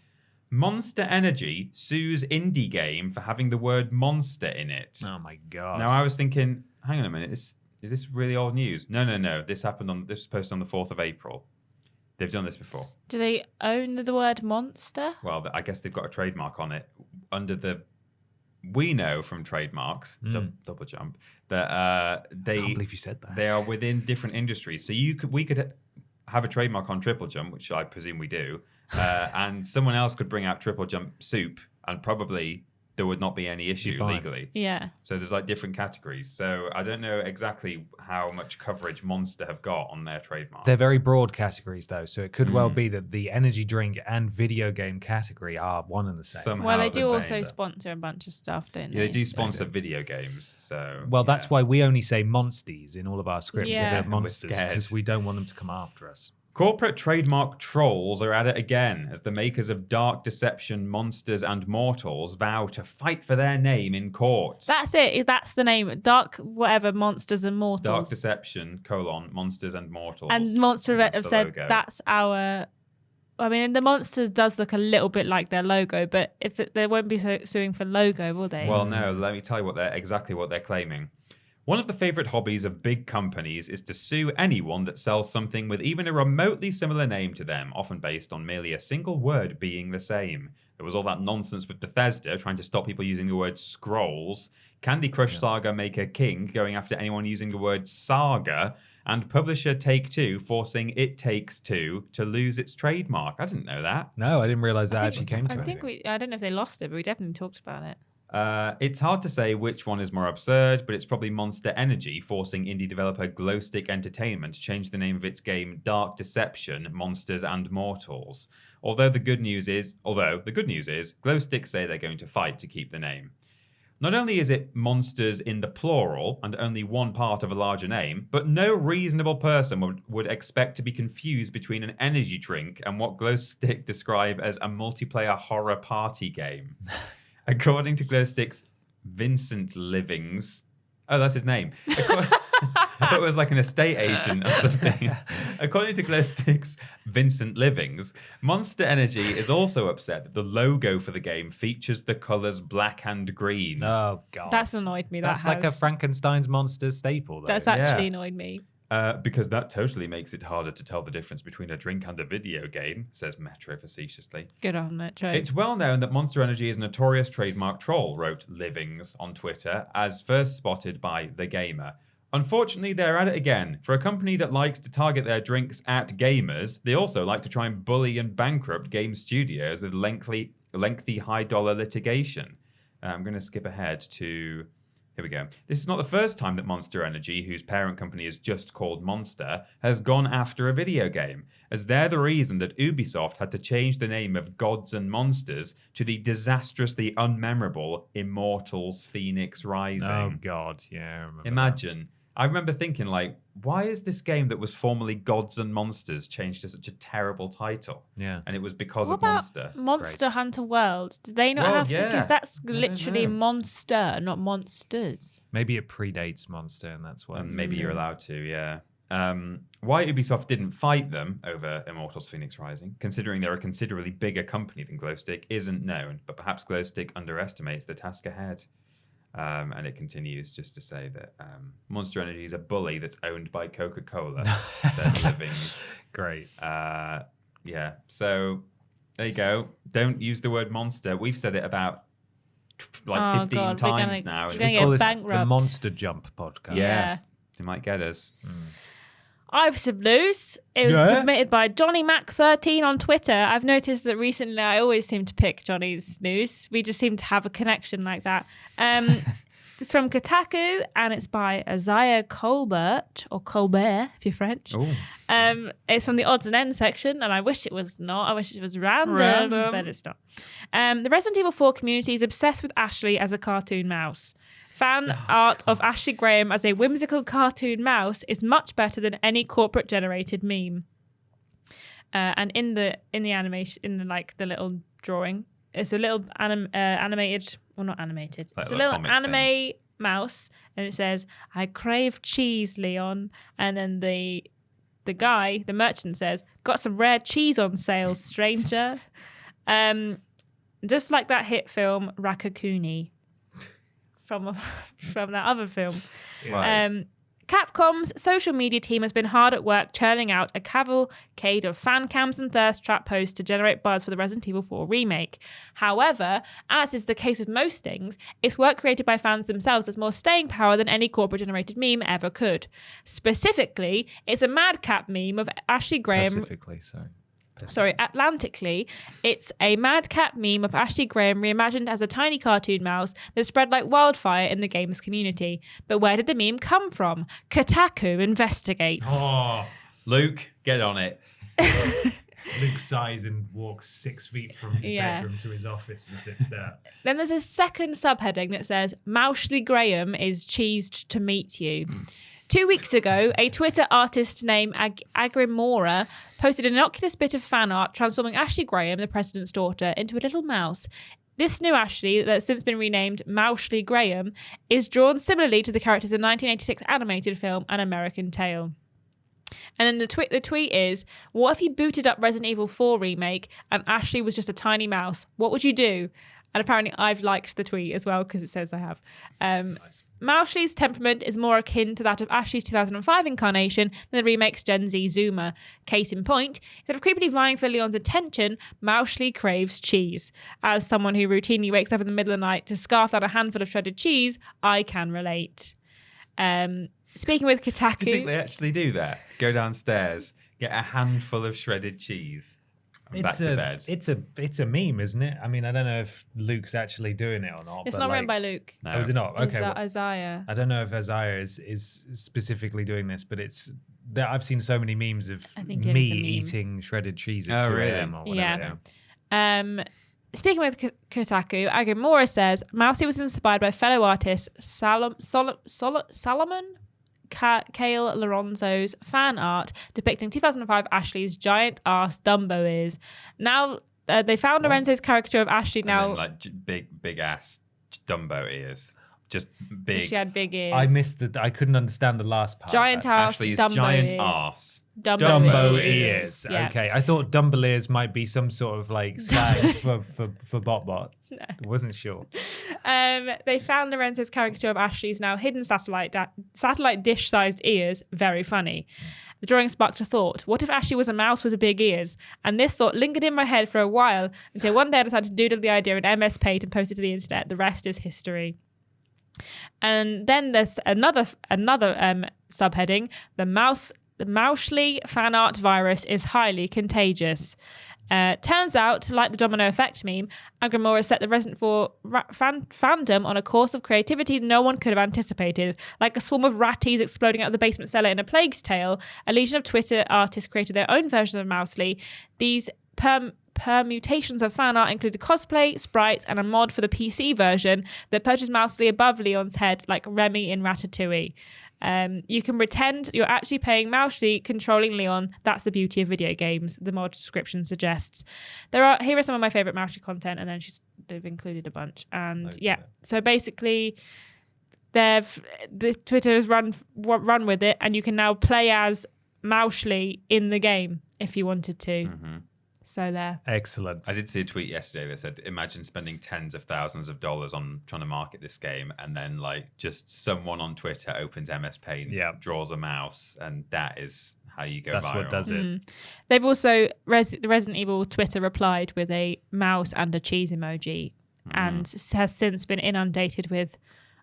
Monster Energy sues indie game for having the word monster in it. Oh my god. Now, I was thinking, hang on a minute, is this really old news? No. This was posted on the 4th of April. They've done this before. Do they own the word monster? Well, I guess they've got a trademark on it under the. We know from trademarks, double jump, that they. I can't believe you said that. They are within different industries, so we could have a trademark on triple jump, which I presume we do, and someone else could bring out triple jump soup, and probably there would not be any issue fine. legally. Yeah. So there's like different categories. So I don't know exactly how much coverage Monster have got on their trademark. They're very broad categories, though, so it could well be that the energy drink and video game category are one and the same. Somehow Well, they the do same. also sponsor a bunch of stuff, don't Yeah, they? they do sponsor video games. So Well, that's yeah. why we only say monsties in all of our scripts Yeah. instead of And we're monsters, scared. because we don't want them to come after us. Corporate trademark trolls are at it again as the makers of Dark Deception, Monsters and Mortals vow to fight for their name in court. That's it. That's the name. Dark whatever, Monsters and Mortals. Dark Deception, Monsters and Mortals. And Monster That's have the said logo. that's our. I mean, the Monsters does look a little bit like their logo, but if they won't be suing for logo, will they? Well, no, let me tell you exactly what they're claiming. One of the favorite hobbies of big companies is to sue anyone that sells something with even a remotely similar name to them, often based on merely a single word being the same. There was all that nonsense with Bethesda trying to stop people using the word scrolls, Candy Crush Saga maker King going after anyone using the word saga, and publisher Take-Two forcing It Takes Two to lose its trademark. I didn't know that. No, I didn't realize that actually came to I it. think I don't know if they lost it, but we definitely talked about it. It's hard to say which one is more absurd, but it's probably Monster Energy forcing indie developer Glowstick Entertainment to change the name of its game Dark Deception, Monsters and Mortals. Although the good news is, Glowstick say they're going to fight to keep the name. Not only is it monsters in the plural and only one part of a larger name, but no reasonable person would expect to be confused between an energy drink and what Glowstick describe as a multiplayer horror party game. According to Glowstick's Vincent Livings, oh, that's his name. I thought it was like an estate agent or something. According to Glowstick's Vincent Livings, Monster Energy is also upset that the logo for the game features the colours black and green. Oh, God. That's annoyed me. That's like a Frankenstein's monster staple, though. That's actually Yeah. annoyed me. Because that totally makes it harder to tell the difference between a drink and a video game, says Metro facetiously. Good on Metro. It's well known that Monster Energy is a notorious trademark troll, wrote Livings on Twitter, as first spotted by The Gamer. Unfortunately, they're at it again. For a company that likes to target their drinks at gamers, they also like to try and bully and bankrupt game studios with lengthy high-dollar litigation. I'm going to skip ahead to... Here we go. This is not the first time that Monster Energy, whose parent company is just called Monster, has gone after a video game, as they're the reason that Ubisoft had to change the name of Gods and Monsters to the disastrously unmemorable Immortals Phoenix Rising. Oh, God. Yeah, I remember Imagine I remember thinking, like, why is this game that was formerly Gods and Monsters changed to such a terrible title? Yeah. And it was because What of about Monster. Monster Hunter World? Did they not Well, have to? yeah. Because that's I don't literally know. monster, not monsters. Maybe it predates Monster, and that's why. And maybe you're allowed to, yeah. Why Ubisoft didn't fight them over Immortals Phoenix Rising, considering they're a considerably bigger company than Glowstick, isn't known. But perhaps Glowstick underestimates the task ahead. And it continues just to say that Monster Energy is a bully that's owned by Coca-Cola, said Livings. Great. Yeah, so there you go. Don't use the word monster. We've said it about like 15 God, times now. we're and gonna it's get Call this bankrupt. the Monster Jump podcast. Yeah. They might get us. I have some news. It was submitted by Johnny Mac 13 on Twitter. I've noticed that recently I always seem to pick Johnny's news. We just seem to have a connection like that. It's from Kotaku and it's by Isaiah Colbert, or Colbert if you're French. Ooh. It's from the odds and ends section, and I wish it was not. I wish it was random. But it's not. The Resident Evil 4 community is obsessed with Ashley as a cartoon mouse. Fan art of Ashley Graham as a whimsical cartoon mouse is much better than any corporate generated meme. And in the animation, in the little drawing, it's a little animated, well, not animated. Like it's a a little comic anime mouse, and it says, "I crave cheese, Leon." And then the guy, the merchant, says, "Got some rare cheese on sale, stranger." Just like that hit film Rakakuni from that other film. Right. Capcom's social media team has been hard at work churning out a cavalcade of fan cams and thirst trap posts to generate buzz for the Resident Evil 4 remake. However, as is the case with most things, it's work created by fans themselves has more staying power than any corporate-generated meme ever could. Specifically, it's a madcap meme of Ashley Graham... Specifically, Atlantically, it's a madcap meme of Ashley Graham reimagined as a tiny cartoon mouse that spread like wildfire in the games community. But where did the meme come from? Kotaku investigates. Oh, Luke, get on it. Luke sighs and walks 6 feet from his bedroom to his office and sits there. Then there's a second subheading that says, Moushly Graham is cheesed to meet you. 2 weeks ago, a Twitter artist named Agrimora posted an innocuous bit of fan art transforming Ashley Graham, the president's daughter, into a little mouse. This new Ashley, that's since been renamed Moushly Graham, is drawn similarly to the characters in the 1986 animated film An American Tale. And then the tweet is, what if you booted up Resident Evil 4 remake and Ashley was just a tiny mouse? What would you do? And apparently I've liked the tweet as well because it says I have. Nice. Moushly's temperament is more akin to that of Ashley's 2005 incarnation than the remake's Gen Z Zoomer. Case in point, instead of creepily vying for Leon's attention, Moushly craves cheese. As someone who routinely wakes up in the middle of the night to scarf down a handful of shredded cheese, I can relate. Speaking with Kotaku... Do you think they actually do that? Go downstairs, get a handful of shredded cheese, and back to bed. It's a meme, isn't it? I mean, I don't know if Luke's actually doing it or not. It's but not written by Luke. No. Oh, is it not? Okay. well, Isaiah. I don't know if Isaiah is specifically doing this, but it's that I've seen so many memes of I think it me is a meme. eating shredded cheese at 2 a.m. or whatever. Yeah. Speaking with Kotaku, Agrimora says, Mousy was inspired by fellow artist Salomon Kale Lorenzo's fan art depicting 2005 Ashley's giant ass Dumbo ears. Now, they found Lorenzo's caricature of Ashley As now... in, like big ass Dumbo ears. Just big. She had big ears. I missed I couldn't understand the last part. Giant ass, Ashley's Dumbo giant ears. ass. Dumbo ears. ears. Yeah. Okay, I thought Dumbo ears might be some sort of like slang for Bot. No. Wasn't sure. They found Lorenzo's caricature of Ashley's now hidden satellite dish-sized ears very funny. The drawing sparked a thought. What if Ashley was a mouse with big ears? And this thought lingered in my head for a while until one day I decided to doodle the idea in MS Paint and post it to the internet. The rest is history. And then there's another subheading. The Moushly fan art virus is highly contagious. Turns out, like the domino effect meme, Agrimora set the Resident 4 fandom on a course of creativity no one could have anticipated. Like a swarm of ratties exploding out of the basement cellar in A Plague's Tale, a legion of Twitter artists created their own version of Moushly. These permutations of fan art included cosplay, sprites, and a mod for the PC version that perches Moushly above Leon's head like Remy in Ratatouille. You can pretend you're actually playing Mauschly controlling Leon. That's the beauty of video games, the mod description suggests. Here are some of my favorite Mauschly content, and then they've included a bunch. And so basically the Twitter has run with it, and you can now play as Mauschly in the game if you wanted to. So there. Excellent. I did see a tweet yesterday that said, imagine spending tens of thousands of dollars on trying to market this game, and then like just someone on Twitter opens MS Paint, draws a mouse, and that is how you go That's viral. what does it. They've also, the Resident Evil Twitter replied with a mouse and a cheese emoji, and has since been inundated with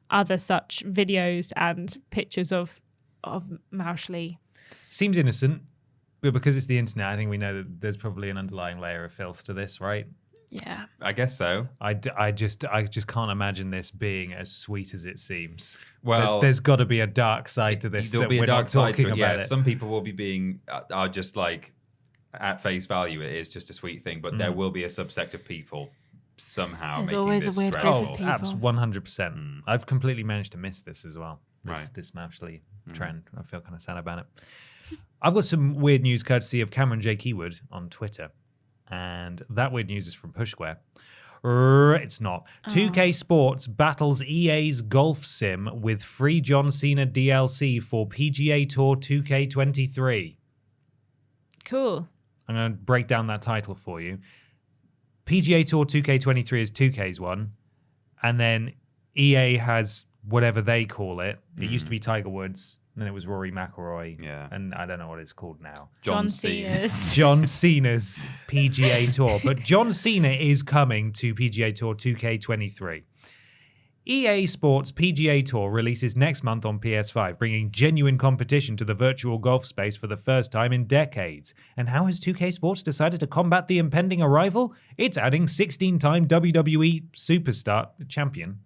other such videos and pictures of Mauschly. Seems innocent. But because it's the internet, I think we know that there's probably an underlying layer of filth to this, right? Yeah. I guess so. I just can't imagine this being as sweet as it seems. Well, there's got to be a dark side to this there'll that be a we're dark not side talking to it. about Yeah, it. some people will be are just like, at face value, it is just a sweet thing, but there will be a subsect of people somehow There's making always a this weird dreadful. group of people. 100%. I've completely managed to miss this as well. Right. This Mauschly trend. I feel kind of sad about it. I've got some weird news courtesy of Cameron J. Keywood on Twitter. And that weird news is from Pushsquare. It's not. 2K Sports battles EA's golf sim with free John Cena DLC for PGA Tour 2K23. Cool. I'm going to break down that title for you. PGA Tour 2K23 is 2K's one. And then EA has whatever they call it. It used to be Tiger Woods. And then it was Rory McIlroy. Yeah. And I don't know what it's called now. John Cena's. John Cena's PGA Tour. But John Cena is coming to PGA Tour 2K23. EA Sports PGA Tour releases next month on PS5, bringing genuine competition to the virtual golf space for the first time in decades. And how has 2K Sports decided to combat the impending arrival? It's adding 16-time WWE champion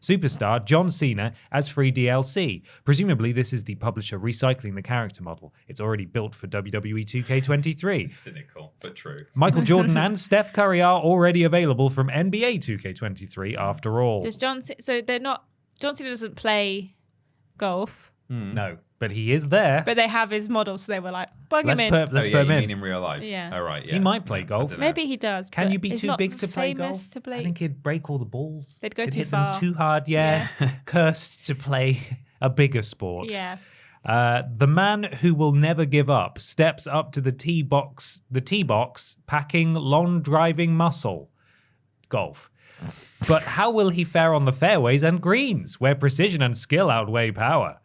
superstar John Cena as free DLC. Presumably, this is the publisher recycling the character model. It's already built for WWE 2K23. Cynical, but true. Michael Jordan and Steph Curry are already available from NBA 2K23 after all. Does John Cena doesn't play golf, No, but he is there. but they have his model, so they were like, plug Let's him in. put You him mean in. in real life? Yeah. Oh, right, yeah. He might play I golf. don't know. Maybe he does. Can but you be he's too not big to play famous golf? to play. I think he'd break all the balls. They'd go He'd too hit far. them too hard, yeah. Cursed to play a bigger sport. Yeah. The man who will never give up steps up to the tee box, packing long driving muscle. Golf. But how will he fare on the fairways and greens, where precision and skill outweigh power?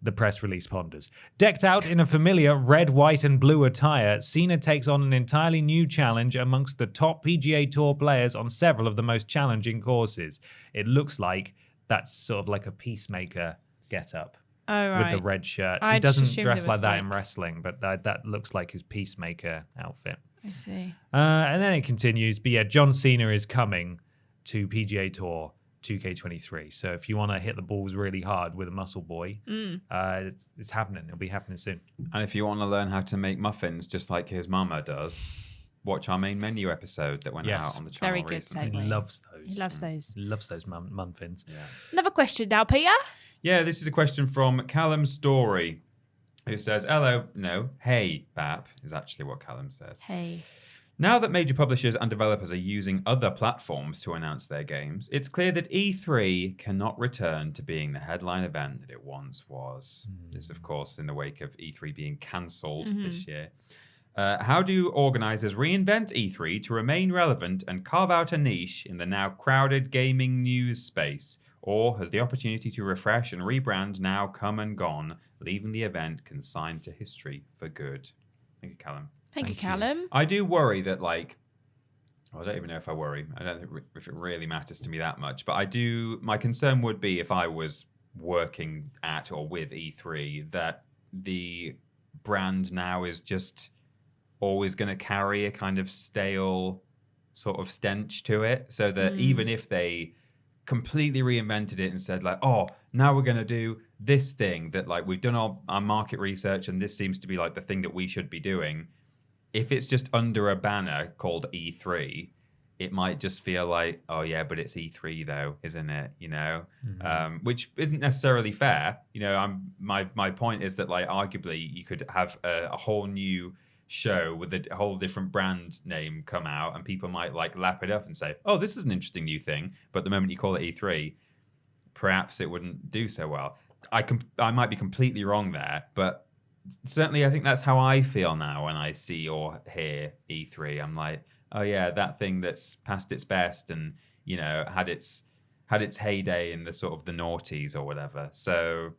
The press release ponders. Decked out in a familiar red, white, and blue attire, Cena takes on an entirely new challenge amongst the top PGA Tour players on several of the most challenging courses. It looks like that's sort of like a peacemaker get-up. Oh, right. With the red shirt. I He just doesn't assumed dress it like was that like- in wrestling, but that looks like his peacemaker outfit. I see. And then it continues. But yeah, John Cena is coming to PGA Tour 2K23. So if you want to hit the balls really hard with a muscle boy, it's happening. It'll be happening soon. And if you want to learn how to make muffins just like his mama does, watch our main menu episode that went Yes. out on the channel Very good recently. segue. He loves those. He loves those. He loves those muffins. Yeah. Another question now, Peter. Yeah, this is a question from Callum Story, who says, hey, Bap, is actually what Callum says. Hey. Now that major publishers and developers are using other platforms to announce their games, it's clear that E3 cannot return to being the headline event that it once was. This, of course, in the wake of E3 being cancelled this year. How do organizers reinvent E3 to remain relevant and carve out a niche in the now crowded gaming news space? Or has the opportunity to refresh and rebrand now come and gone, leaving the event consigned to history for good? Thank you, Callum. Thank you, Callum. I do worry that, I don't even know if I worry. I don't think if it really matters to me that much. But my concern would be if I was working at or with E3, that the brand now is just always going to carry a kind of stale sort of stench to it. So that even if they completely reinvented it and said now we're going to do this thing that we've done our market research and this seems to be the thing that we should be doing. If it's just under a banner called E3, it might just feel like, oh yeah, but it's E3 though, isn't it? Which isn't necessarily fair. My point is that like arguably you could have a whole new show with a whole different brand name come out, and people might like lap it up and say, oh, this is an interesting new thing. But the moment you call it E3, perhaps it wouldn't do so well. I might be completely wrong there, but certainly I think that's how I feel now when I see or hear E3. I'm like, oh yeah, that thing that's past its best and had its heyday in the sort of the noughties or whatever. So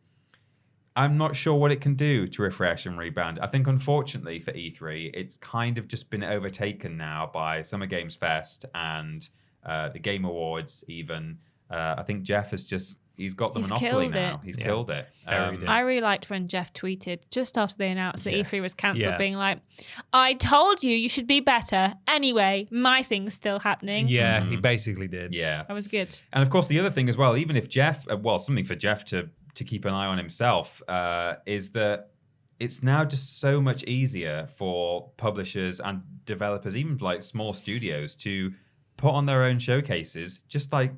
I'm not sure what it can do to refresh and rebound. I think unfortunately for E3, it's kind of just been overtaken now by Summer Games Fest and the Game Awards even. I think Jeff he's got the monopoly now. He's killed it. I really liked when Jeff tweeted just after they announced that E3 was cancelled, being like, I told you should be better. Anyway, my thing's still happening. Yeah, he basically did. Yeah. That was good. And of course, the other thing as well, even if Jeff, something for Jeff to keep an eye on himself, is that it's now just so much easier for publishers and developers, even like small studios, to put on their own showcases, just like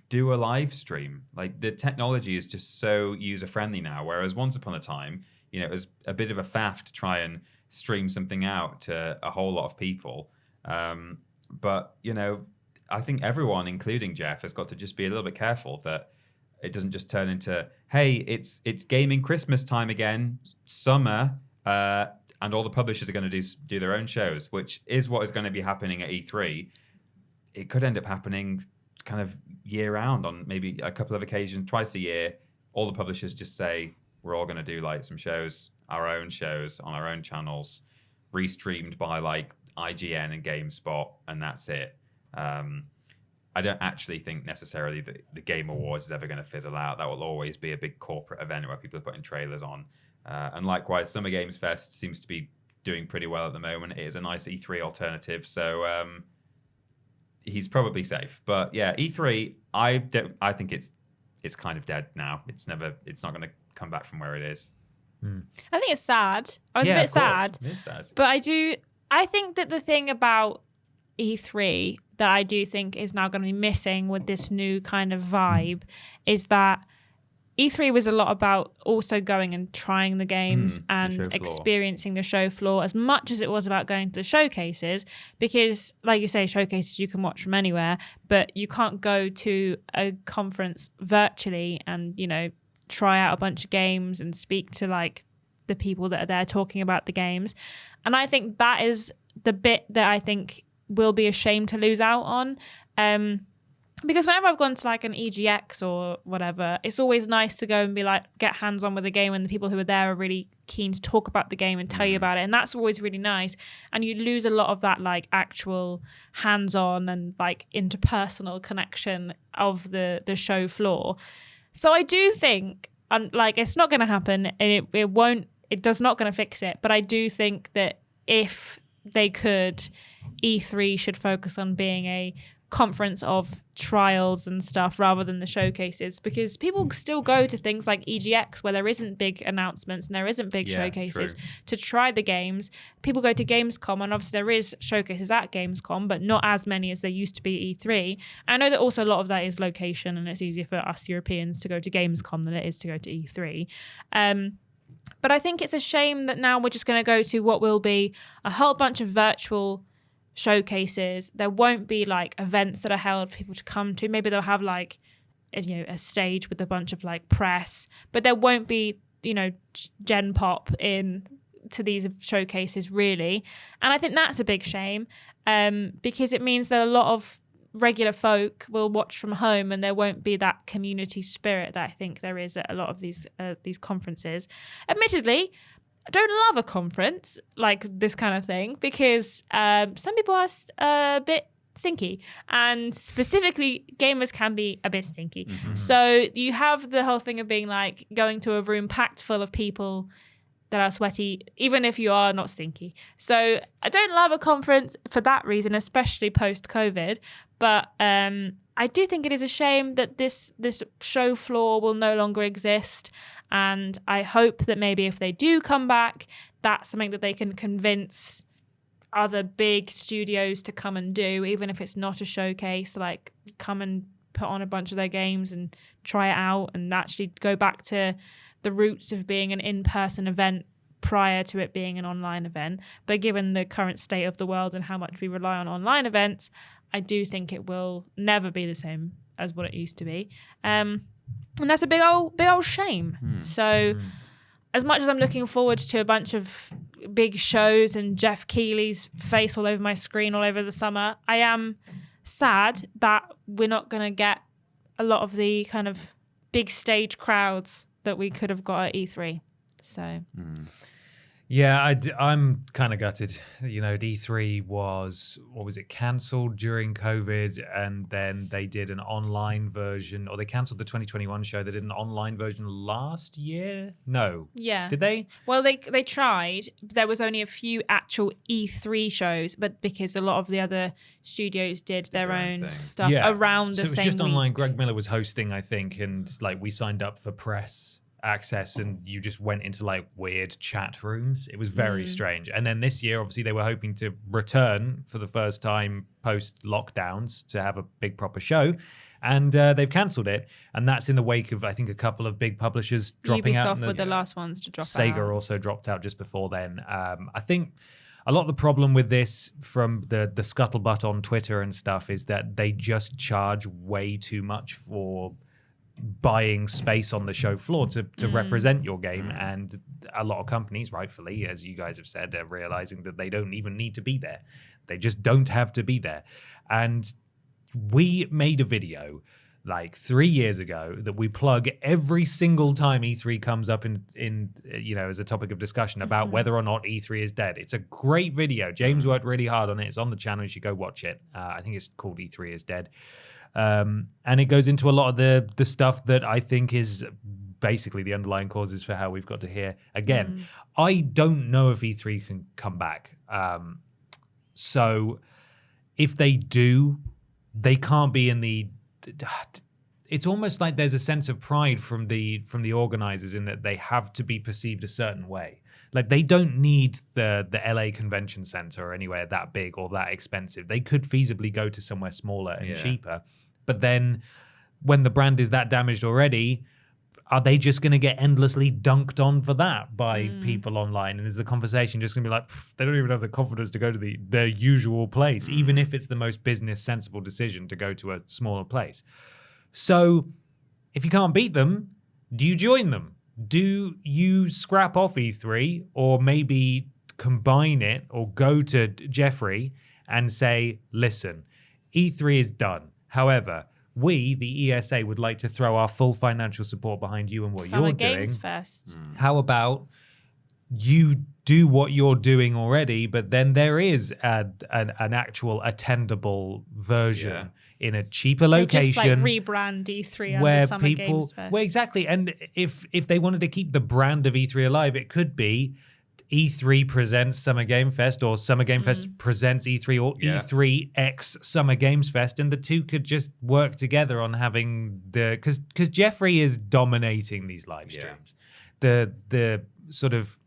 do a live stream. Like the technology is just so user friendly now, whereas once upon a time, it was a bit of a faff to try and stream something out to a whole lot of people. But I think everyone, including Jeff, has got to just be a little bit careful that it doesn't just turn into, hey, it's gaming Christmas time again, summer, and all the publishers are going to do their own shows, which is what is going to be happening at E3. It could end up happening kind of year round on maybe a couple of occasions, twice a year. All the publishers just say, we're all going to do like some shows, our own shows on our own channels, restreamed by like IGN and GameSpot, and that's it. I don't actually think necessarily that the Game Awards is ever going to fizzle out. That will always be a big corporate event where people are putting trailers on. And likewise, Summer Games Fest seems to be doing pretty well at the moment. It is a nice E3 alternative. So he's probably safe. But yeah, E3, I think it's kind of dead now. It's not going to come back from where it is. I think it's sad. I was a bit sad. It is sad. But I think that the thing about E3 that I do think is now going to be missing with this new kind of vibe is that E3 was a lot about also going and trying the games and experiencing the show floor as much as it was about going to the showcases, because like you say, showcases you can watch from anywhere, but you can't go to a conference virtually and try out a bunch of games and speak to like the people that are there talking about the games. And I think that is the bit that I think will be a shame to lose out on, because whenever I've gone to like an EGX or whatever, it's always nice to go and be like, get hands on with the game, and the people who are there are really keen to talk about the game and tell you about it, and that's always really nice. And you lose a lot of that like actual hands on and like interpersonal connection of the show floor. So I do think, like, it's not going to happen, and it does not going to fix it, but I do think that if they could, E3 should focus on being a conference of trials and stuff rather than the showcases, because people still go to things like EGX where there isn't big announcements and there isn't big showcases to try the games. People go to Gamescom, and obviously there is showcases at Gamescom, but not as many as there used to be E3. I know that also a lot of that is location, and it's easier for us Europeans to go to Gamescom than it is to go to E3. But I think it's a shame that now we're just going to go to what will be a whole bunch of virtual showcases. There won't be like events that are held for people to come to. Maybe they'll have like a stage with a bunch of like press, but there won't be Gen Pop in to these showcases really. And I think that's a big shame, because it means that a lot of regular folk will watch from home, and there won't be that community spirit that I think there is at a lot of these conferences. Admittedly, I don't love a conference like this kind of thing, because some people are a bit stinky, and specifically gamers can be a bit stinky. So you have the whole thing of being like going to a room packed full of people that are sweaty, even if you are not stinky. So I don't love a conference for that reason, especially post-COVID. But I do think it is a shame that this show floor will no longer exist. And I hope that maybe if they do come back, that's something that they can convince other big studios to come and do, even if it's not a showcase, like come and put on a bunch of their games and try it out and actually go back to the roots of being an in-person event prior to it being an online event. But given the current state of the world and how much we rely on online events, I do think it will never be the same as what it used to be. And that's a big old shame. So as much as I'm looking forward to a bunch of big shows and Jeff Keighley's face all over my screen all over the summer, I am sad that we're not going to get a lot of the kind of big stage crowds that we could have got at E3. So... Yeah, I'm kind of gutted. You know, E3 was cancelled during COVID, and then they did an online version, or they cancelled the 2021 show. They did an online version last year. No, yeah, did they? Well, they tried. There was only a few actual E3 shows, but because a lot of the other studios did their own stuff around the same. So it was just online. Greg Miller was hosting, I think, and like we signed up for press access and you just went into like weird chat rooms. It was very strange. And then this year, obviously, they were hoping to return for the first time post lockdowns to have a big proper show, and they've cancelled it. And that's in the wake of, I think, a couple of big publishers dropping out. Ubisoft were the last ones to drop out. Sega also dropped out just before then. I think a lot of the problem with this, from the scuttlebutt on Twitter and stuff, is that they just charge way too much for buying space on the show floor to represent your game. And a lot of companies, rightfully, as you guys have said, are realizing that they don't even need to be there. They just don't have to be there. And we made a video like 3 years ago that we plug every single time E3 comes up in you know, as a topic of discussion about whether or not E3 is dead. It's a great video. James worked really hard on it. It's on the channel. You should go watch it. I think it's called E3 is Dead. And it goes into a lot of the stuff that I think is basically the underlying causes for how we've got to here. Again, I don't know if E3 can come back. So if they do, they can't be in the... It's almost like there's a sense of pride from the organizers in that they have to be perceived a certain way. Like, they don't need the LA Convention Center or anywhere that big or that expensive. They could feasibly go to somewhere smaller and cheaper. But then when the brand is that damaged already, are they just going to get endlessly dunked on for that by people online? And is the conversation just going to be like, they don't even have the confidence to go to their usual place, even if it's the most business sensible decision to go to a smaller place? So if you can't beat them, do you join them? Do you scrap off E3, or maybe combine it, or go to Jeffrey and say, listen, E3 is done. However, we, the ESA, would like to throw our full financial support behind you and what Summer you're doing. Games Fest. How about you do what you're doing already, but then there is an actual attendable version in a cheaper location. They just like rebrand E3 under Summer Games Fest. Well, exactly. And if they wanted to keep the brand of E3 alive, it could be E3 presents Summer Game Fest, or Summer Game Fest presents E3, or E3 X Summer Games Fest, and the two could just work together on having because Jeffrey is dominating these live streams. The sort of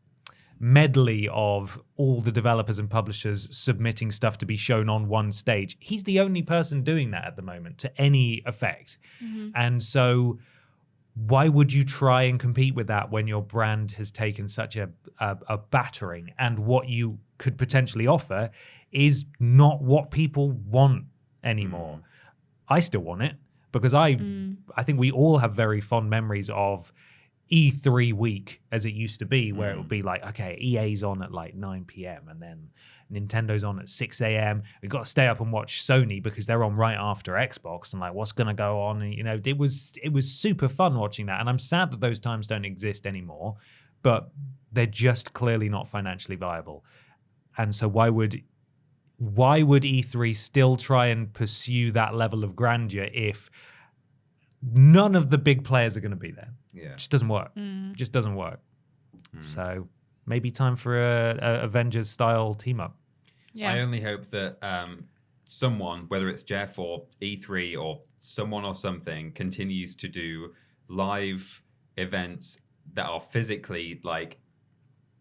medley of all the developers and publishers submitting stuff to be shown on one stage. He's the only person doing that at the moment to any effect. And so why would you try and compete with that when your brand has taken such a battering, and what you could potentially offer is not what people want anymore? I still want it, because I think we all have very fond memories of E3 week as it used to be, where it would be like, okay, EA's on at like 9 p.m. and then Nintendo's on at 6 a.m. We've got to stay up and watch Sony because they're on right after Xbox, and like, what's going to go on? And, you know, it was super fun watching that. And I'm sad that those times don't exist anymore, but they're just clearly not financially viable. And so why would E3 still try and pursue that level of grandeur if none of the big players are going to be there? It just doesn't work. Just doesn't work. So maybe time for a Avengers style team up. I only hope that someone, whether it's Jeff or E3 or someone or something, continues to do live events that are physically like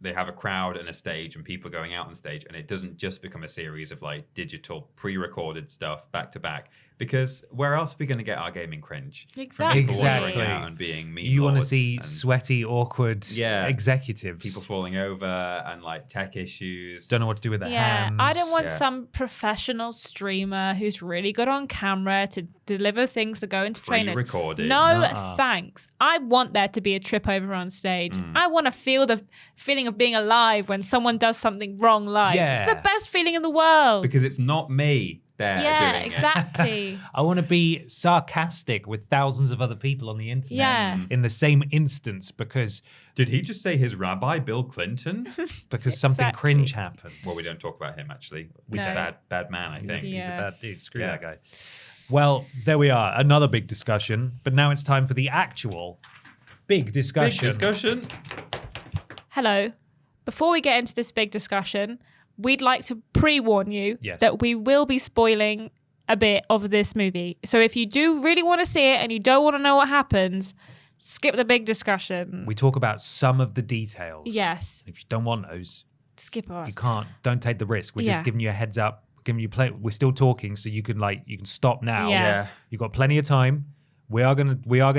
they have a crowd and a stage and people going out on stage, and it doesn't just become a series of like digital pre-recorded stuff back to back. Because where else are we going to get our gaming cringe? Exactly. From people wandering Exactly. out and being mean You want to lords see and sweaty, awkward executives. people falling over and like tech issues. Don't know what to do with their Yeah, hands. I don't want Yeah. some professional streamer who's really good on camera to deliver things that go into trainers. Pre-recorded. No, Nuh-uh. thanks. I want there to be a trip over on stage. I want to feel the feeling of being alive when someone does something wrong live. Yeah. It's the best feeling in the world. Because it's not me there Yeah, doing exactly. I want to be sarcastic with thousands of other people on the internet Yeah. in the same instance because it. Did he just say his rabbi, Bill Clinton? something Exactly. cringe happened. Well, we don't talk about him actually. We No. don't. Bad man, I He's, think. he's a Yeah. bad dude. Screw Yeah. that guy. Well, there we are. Another big discussion. But now it's time for the actual big Big discussion. discussion. Hello. Before we get into this big discussion, we'd like to pre-warn you Yes. that we will be spoiling a bit of this movie. So if you do really want to see it and you don't want to know what happens, skip the big discussion. We talk about some of the details. Yes. If you don't want those, Skip us. you can't. Don't take the risk. We're Yeah. just giving you a heads up. We're giving you play. We're still talking, so you can stop now. Yeah. Yeah. You've got plenty of time. We are gonna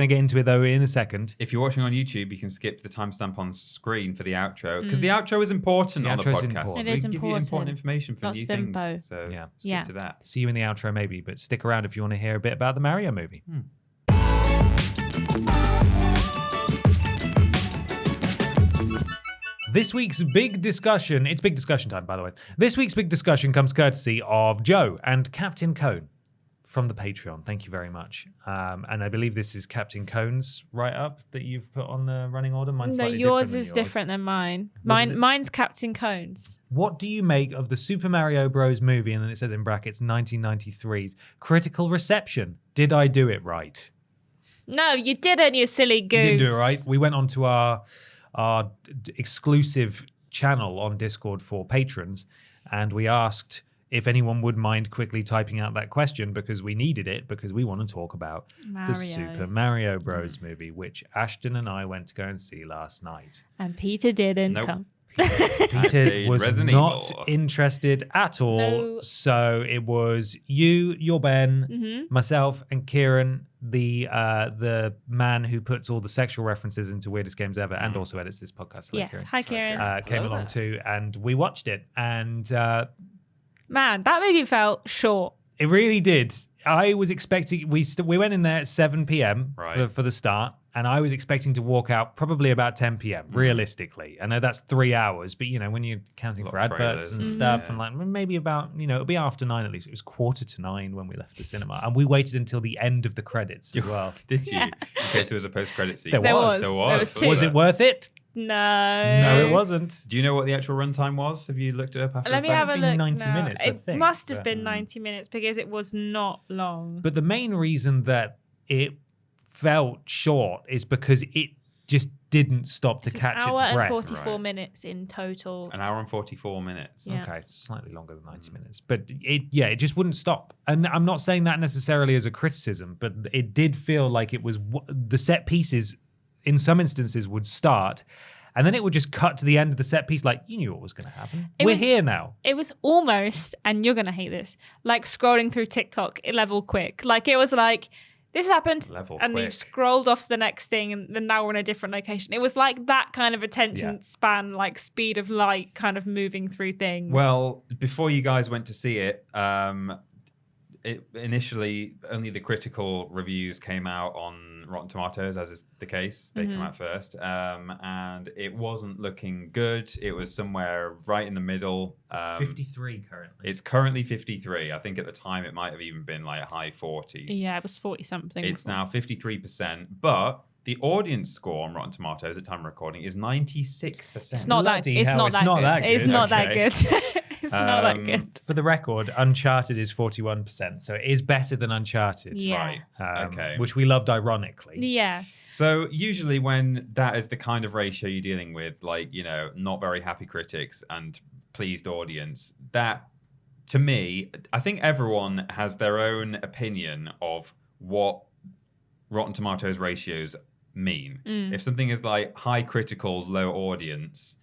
get into it though in a second. If you're watching on YouTube, you can skip the timestamp on screen for the outro because the outro is important The on the outro is podcast. important. It is we give you important. important information for Lots new of things. info. So Yeah. skip Yeah. to that. See you in the outro maybe, but stick around if you want to hear a bit about the Mario movie. This week's big discussion, it's big discussion time, by the way. This week's big discussion comes courtesy of Joe and Captain Cone from the Patreon. Thank you very much. And I believe this is Captain Cone's write-up that you've put on the running order. Mine's No, slightly yours different is than yours. different than mine. What is it? Mine's Captain Cones. What do you make of the Super Mario Bros. Movie, and then it says in brackets 1993's critical reception? Did I do it right? No, you didn't, you silly goose. You didn't do it right. We went on to our exclusive channel on Discord for patrons, and we asked if anyone would mind quickly typing out that question because we needed it because we want to talk about Mario. the Super Mario Bros. Movie, which Ashton and I went to go and see last night. And Peter didn't Nope. come. Peter was Resident not Evil. interested at all. No. So it was you, your Ben, Mm-hmm. myself, and Ciaran, the man who puts all the sexual references into Weirdest Games Ever and also edits this podcast. Hello, Yes. Ciaran. Hi, Ciaran. Came Hello along there. too, and we watched it, and Man, that movie felt short. it really did. I was expecting we went in there at 7 p.m. Right. for the start, and I was expecting to walk out probably about 10 p.m. Realistically, I know that's 3 hours, but you know when you're counting A lot for of adverts trailers. and Mhm. stuff, Yeah. and like maybe about it'll be after 9 at least. It was 8:45 when we left the cinema, and we waited until the end of the credits as well. Did you? Yeah. In case there was a post-credit scene. There There was. was. There There was was. two. Was it worth it? No. No, it wasn't. Do you know what the actual runtime was? Have you looked it up after Let the me fact? have a been look. 90 now. minutes, I It think, must have but- been 90 minutes because it was not long. But the main reason that it felt short is because it just didn't stop to It's catch an its hour breath. and 44 Right. minutes in total. An hour and 44 minutes. Yeah. Okay, slightly longer than 90 minutes. But it just wouldn't stop. And I'm not saying that necessarily as a criticism, but it did feel like it was the set pieces in some instances would start and then it would just cut to the end of the set piece like you knew what was going to happen. It We're was- here now. It was almost, and you're going to hate this, like scrolling through TikTok level quick. Like it was like, this happened, Level and quick. you've scrolled off to the next thing, and then now we're in a different location. It was like that kind of attention Yeah. span, like speed of light, kind of moving through things. Well, before you guys went to see it, initially only the critical reviews came out on Rotten Tomatoes, as is the case. They came out first, and it wasn't looking good. It was somewhere right in the middle. 53 currently. It's currently 53. I think at the time it might have even been like high 40s. yeah, it was 40 something. It's now 53%, but the audience score on Rotten Tomatoes at time of recording is 96%. It's not that. Bloody It's hell, not it's that not good. that It's good. not that Okay. good. It's not that good. For the record, Uncharted is 41%, so it is better than Uncharted. Yeah. Right. Okay. Which we loved ironically. Yeah. So usually when that is the kind of ratio you're dealing with, like, not very happy critics and pleased audience, that to me, I think everyone has their own opinion of what Rotten Tomatoes ratios mean. If something is like high critical, low audience,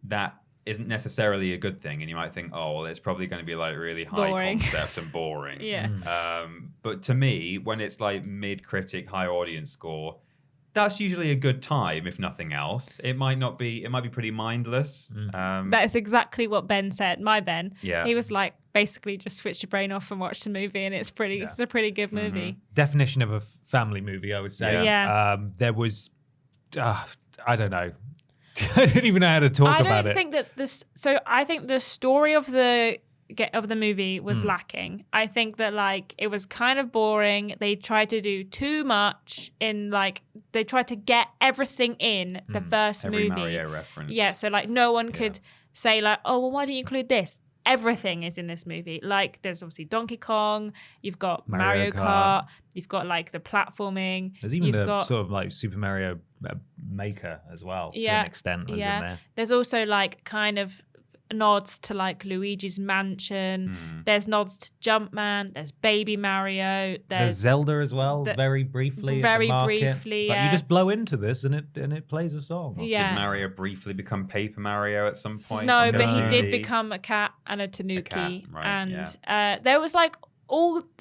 that isn't necessarily a good thing, and you might think, oh, well, it's probably going to be like really high Boring. concept and boring. Yeah. But to me, when it's like mid-critic, high audience score, that's usually a good time, if nothing else. It might be pretty mindless. That is exactly what Ben said. My Ben. Yeah. He was like, basically just switch your brain off and watch the movie, and it's a pretty good movie. Definition of a family movie, I would say. Yeah. There was, I don't know. I don't even know how to talk about it. I don't think that this. So I think the story of the movie was lacking. I think that like it was kind of boring. They tried to do too much in like they tried to get everything in the first Every movie. Mario reference. Yeah, so like no one could say like, oh well, why don't you include this? Everything is in this movie. Like there's obviously Donkey Kong, you've got Mario Kart, you've got like the platforming. There's even sort of like Super Mario Maker as well, to an extent, was in there. There's also like kind of nods to like Luigi's Mansion. There's nods to Jumpman. There's Baby Mario. There's Zelda as well, very briefly. Very at the market. briefly, Like, yeah. you just blow into this and it plays a song. Yeah. Did Mario briefly become Paper Mario at some point? No, on but he the did 3D? become a cat and a tanuki. cat, right, And there was like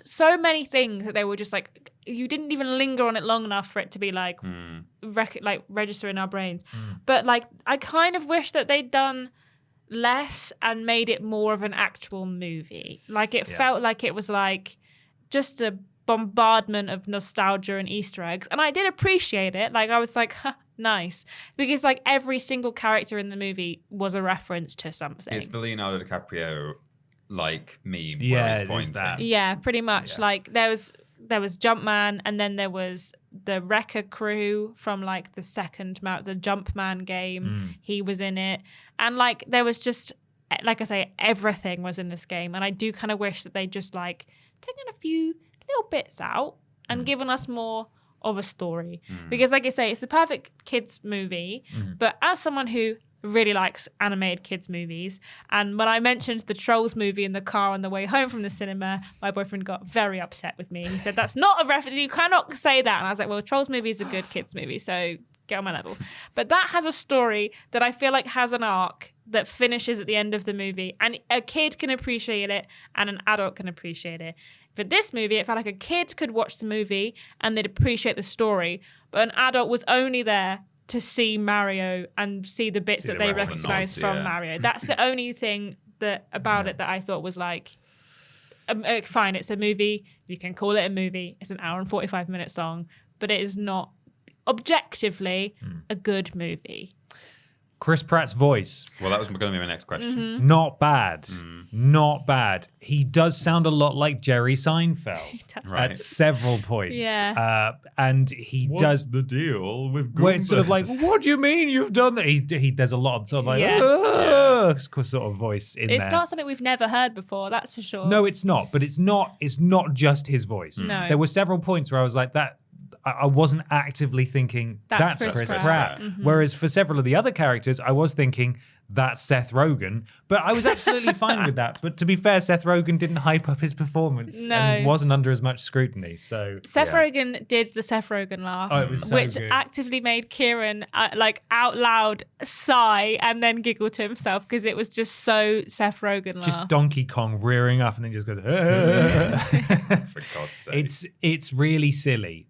so many things that they were just like, you didn't even linger on it long enough for it to be like, register in our brains. But like, I kind of wish that they'd done less and made it more of an actual movie. Like it felt like it was like just a bombardment of nostalgia and Easter eggs. And I did appreciate it. Like I was like, nice. Because like every single character in the movie was a reference to something. It's the Leonardo DiCaprio like meme Yeah, where it he's is pointing. that. Yeah, pretty much. Yeah. Like there was Jumpman, and then there was the Wrecker crew from like the the Jumpman game. He was in it, and like there was just, like I say, everything was in this game. And I do kind of wish that they just like taken a few little bits out and given us more of a story, because like I say, it's the perfect kids movie. But as someone who really likes animated kids movies, and when I mentioned the Trolls movie in the car on the way home from the cinema, my boyfriend got very upset with me. He said, that's not a reference, you cannot say that. And I was like, well, Trolls movie is a good kids movie, so get on my level. But that has a story that I feel like has an arc that finishes at the end of the movie, and a kid can appreciate it and an adult can appreciate it. For this movie, it felt like a kid could watch the movie and they'd appreciate the story, but an adult was only there to see Mario and see the bits that they recognize from Mario. That's the only thing about it that I thought was like, fine, it's a movie. You can call it a movie. It's an hour and 45 minutes long, but it is not objectively a good movie. Chris Pratt's voice, Well, that was going to be my next question. not bad. Not bad. He does sound a lot like Jerry Seinfeld does. Right. at several points. Yeah. And he does the deal with where it's sort of like, what do you mean you've done that? He does a lot of sort of like, Yeah. sort of voice in It's there. not something we've never heard before, that's for sure. No, it's not. But it's not just his voice. No. There were several points where I was like, that I wasn't actively thinking that's Chris Pratt. Whereas for several of the other characters, I was thinking that's Seth Rogen. But I was absolutely fine with that. But to be fair, Seth Rogen didn't hype up his performance and wasn't under as much scrutiny. So Seth Rogen did the Seth Rogen laugh, Oh, it was so which good. actively made Ciaran like out loud sigh and then giggle to himself because it was just so Seth Rogen laugh. just Donkey Kong rearing up and then just goes. For God's sake. It's really silly.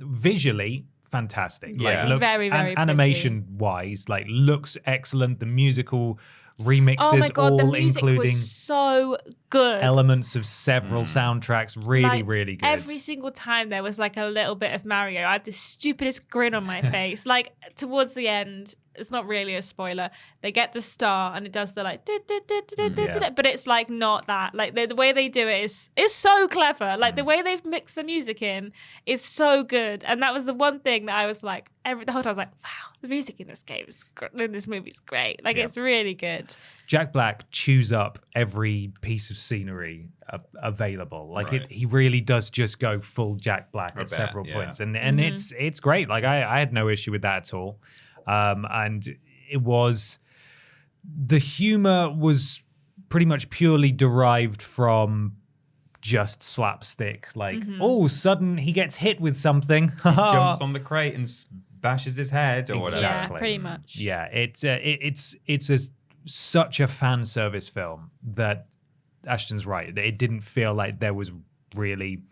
Visually fantastic. Yeah. Like, looks, Very, very animation wise, like looks excellent. The musical remixes, oh my god, all the music including was so good. elements of several soundtracks. Really, Like, really good. Every single time there was like a little bit of Mario, I had the stupidest grin on my face. Like towards the end, it's not really a spoiler. They get the star and it does the like, but it's like not that. Like the way they do it is so clever. Like the way they've mixed the music in is so good. And that was the one thing that I was like, the whole time I was like, wow, the music in this game in this movie is great. Like it's really good. Jack Black chews up every piece of scenery available. Like Right. he really does just go full Jack Black I at bet, several yeah. points, and it's great. Like I had no issue with that at all, and it was the humor was pretty much purely derived from just slapstick. Like, sudden he gets hit with something. Jumps on the crate and bashes his head or whatever. Yeah, pretty much. Yeah, it's such a fan service film that Ashton's right. It didn't feel like there was really...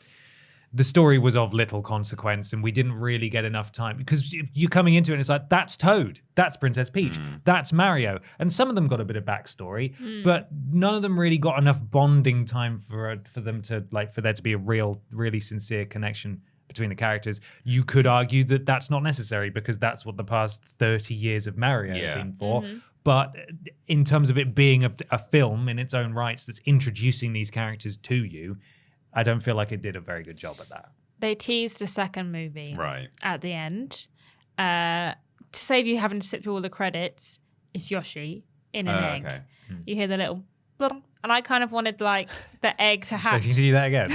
The story was of little consequence, and we didn't really get enough time because you're coming into it and it's like, that's Toad, that's Princess Peach, that's Mario. And some of them got a bit of backstory, but none of them really got enough bonding time for them to for there to be a really sincere connection between the characters. You could argue that that's not necessary because that's what the past 30 years of Mario have been for. But in terms of it being a film in its own rights that's introducing these characters to you, I don't feel like it did a very good job at that. They teased a second movie right at the end. To save you having to sit through all the credits, it's Yoshi in an egg. Okay. You hear the little... and I kind of wanted the egg to hatch. So can you do that again?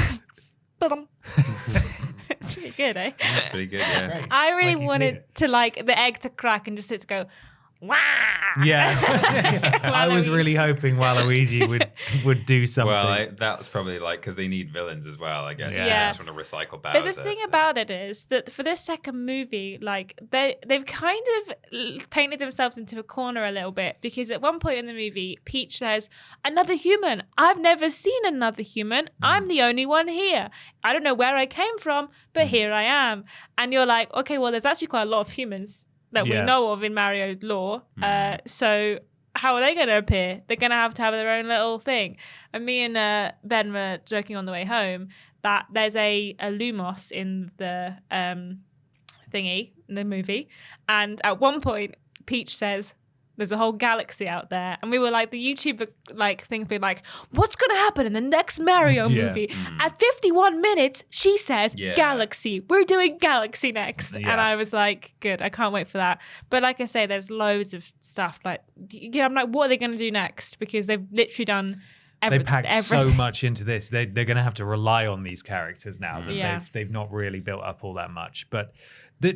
It's pretty good, eh? That's pretty good, yeah. Great. I really Mikey's wanted to the egg to crack and just it to go, wah! Yeah. I was really hoping Waluigi would do something. Well, that's probably because they need villains as well, I guess. Yeah. They just want to recycle Bowser. But the thing about it is that for this second movie, they've kind of painted themselves into a corner a little bit because at one point in the movie, Peach says, "Another human. I've never seen another human. I'm the only one here. I don't know where I came from, but here I am." And you're like, okay, well, there's actually quite a lot of humans that we know of in Mario's lore. So how are they going to appear? They're going to have their own little thing. And me and Ben were joking on the way home that there's a Lumos in the thingy, in the movie. And at one point, Peach says, there's a whole galaxy out there. And we were the YouTuber things being what's going to happen in the next Mario movie? At 51 minutes, she says, galaxy. We're doing galaxy next. Yeah. And I was like, good, I can't wait for that. But like I say, there's loads of stuff. I'm like, what are they going to do next? Because they've literally done they packed so much into this. They're going to have to rely on these characters now that they've not really built up all that much. But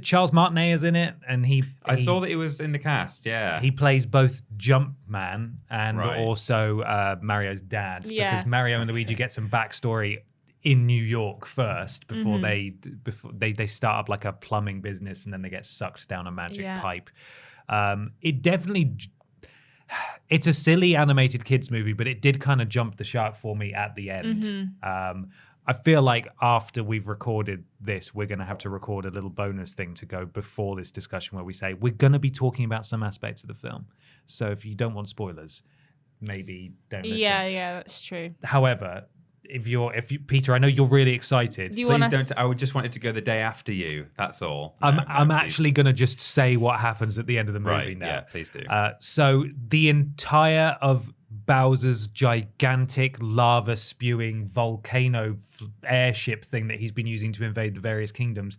Charles Martinet is in it, and I saw that he was in the cast. Yeah, he plays both Jumpman and also Mario's dad. Yeah. Because Mario and Luigi get some backstory in New York first before they start up a plumbing business, and then they get sucked down a magic pipe. It definitely. It's a silly animated kids movie, but it did kind of jump the shark for me at the end. I feel like after we've recorded this, we're going to have to record a little bonus thing to go before this discussion where we say we're going to be talking about some aspects of the film. So if you don't want spoilers, maybe don't listen. Yeah, that's true. However, if you Peter, I know you're really excited. Do you Please want don't. I would just wanted to go the day after you. That's all. I'm actually going to just say what happens at the end of the movie now. Yeah, please do. So the entire of Bowser's gigantic lava-spewing volcano airship thing that he's been using to invade the various kingdoms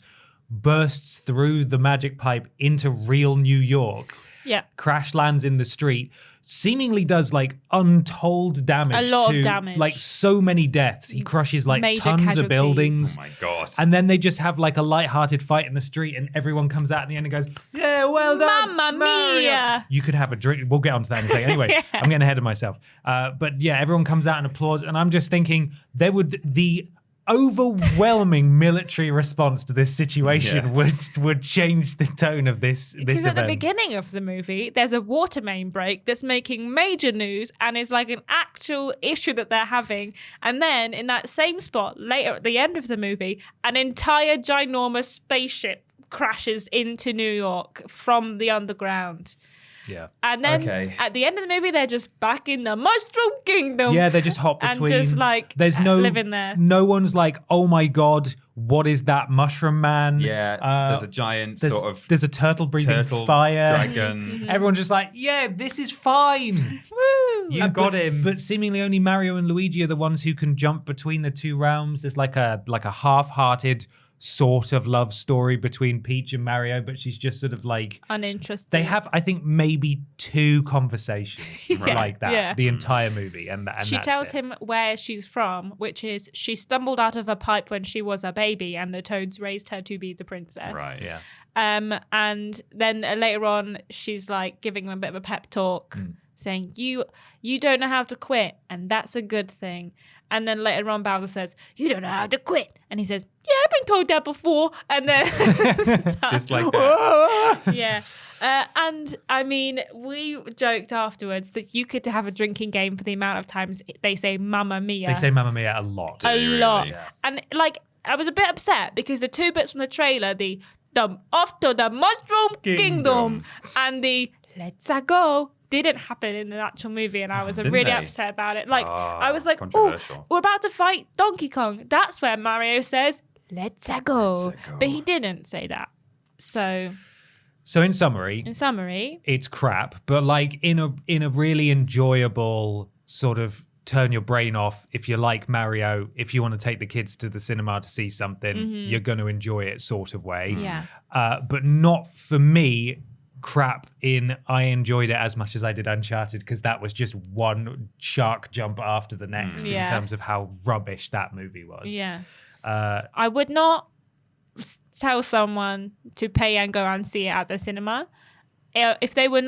bursts through the magic pipe into real New York. Yeah. Crash lands in the street, seemingly does untold damage. A lot of damage. So many deaths. He crushes Major tons casualties. of buildings. Oh my God. And then they just have a light-hearted fight in the street, and everyone comes out at the end and goes, "Yeah, well done, Mamma Mario." mia. You could have a drink. We'll get onto that in a second. Anyway, I'm getting ahead of myself. But yeah, everyone comes out and applauds, and I'm just thinking the overwhelming military response to this situation would change the tone of this Because event. at the beginning of the movie, there's a water main break that's making major news and is an actual issue that they're having. And then in that same spot, later at the end of the movie, an entire ginormous spaceship crashes into New York from the underground. Yeah. And then at the end of the movie, they're just back in the Mushroom Kingdom. Yeah, they just hop between. And just there's living there. No one's oh my God, what is that mushroom man? Yeah, there's a giant there's a turtle breathing fire. Dragon. Everyone's just yeah, this is fine. Woo! You got him. But seemingly only Mario and Luigi are the ones who can jump between the two realms. There's a half-hearted sort of love story between Peach and Mario, but she's just sort of uninterested. They have, I think, maybe 2 conversations like that the entire movie, and she tells him where she's from, which is she stumbled out of a pipe when she was a baby, and the Toads raised her to be the princess. Right. Yeah. And then later on, she's giving him a bit of a pep talk, saying, "You don't know how to quit, and that's a good thing." And then later on, Bowser says, "You don't know how to quit." And he says, "Yeah, I've been told that before." And then Just like that. yeah. And I mean, we joked afterwards that you could have a drinking game for the amount of times they say "Mamma Mia." They say Mamma Mia a lot. a Really? lot. Yeah. And like, I was a bit upset because the two bits from the trailer, the off to the Mushroom Kingdom and the let's go, didn't happen in the actual movie, and I was Didn't really they? upset about it. Like, I was like, "Oh, controversial. we're about to fight Donkey Kong." That's where Mario says, "Let's go," go. but he didn't say that. So, So in summary, in summary, it's crap, but like in a really enjoyable sort of turn your brain off. If you like Mario, if you want to take the kids to the cinema to see something, you're going to enjoy it sort of way. yeah, But not for me. Crap in I enjoyed it as much as I did Uncharted, because that was just one shark jump after the next in Yeah. terms of how rubbish that movie was. yeah. Uh, I would not tell someone to pay and go and see it at the cinema. If they were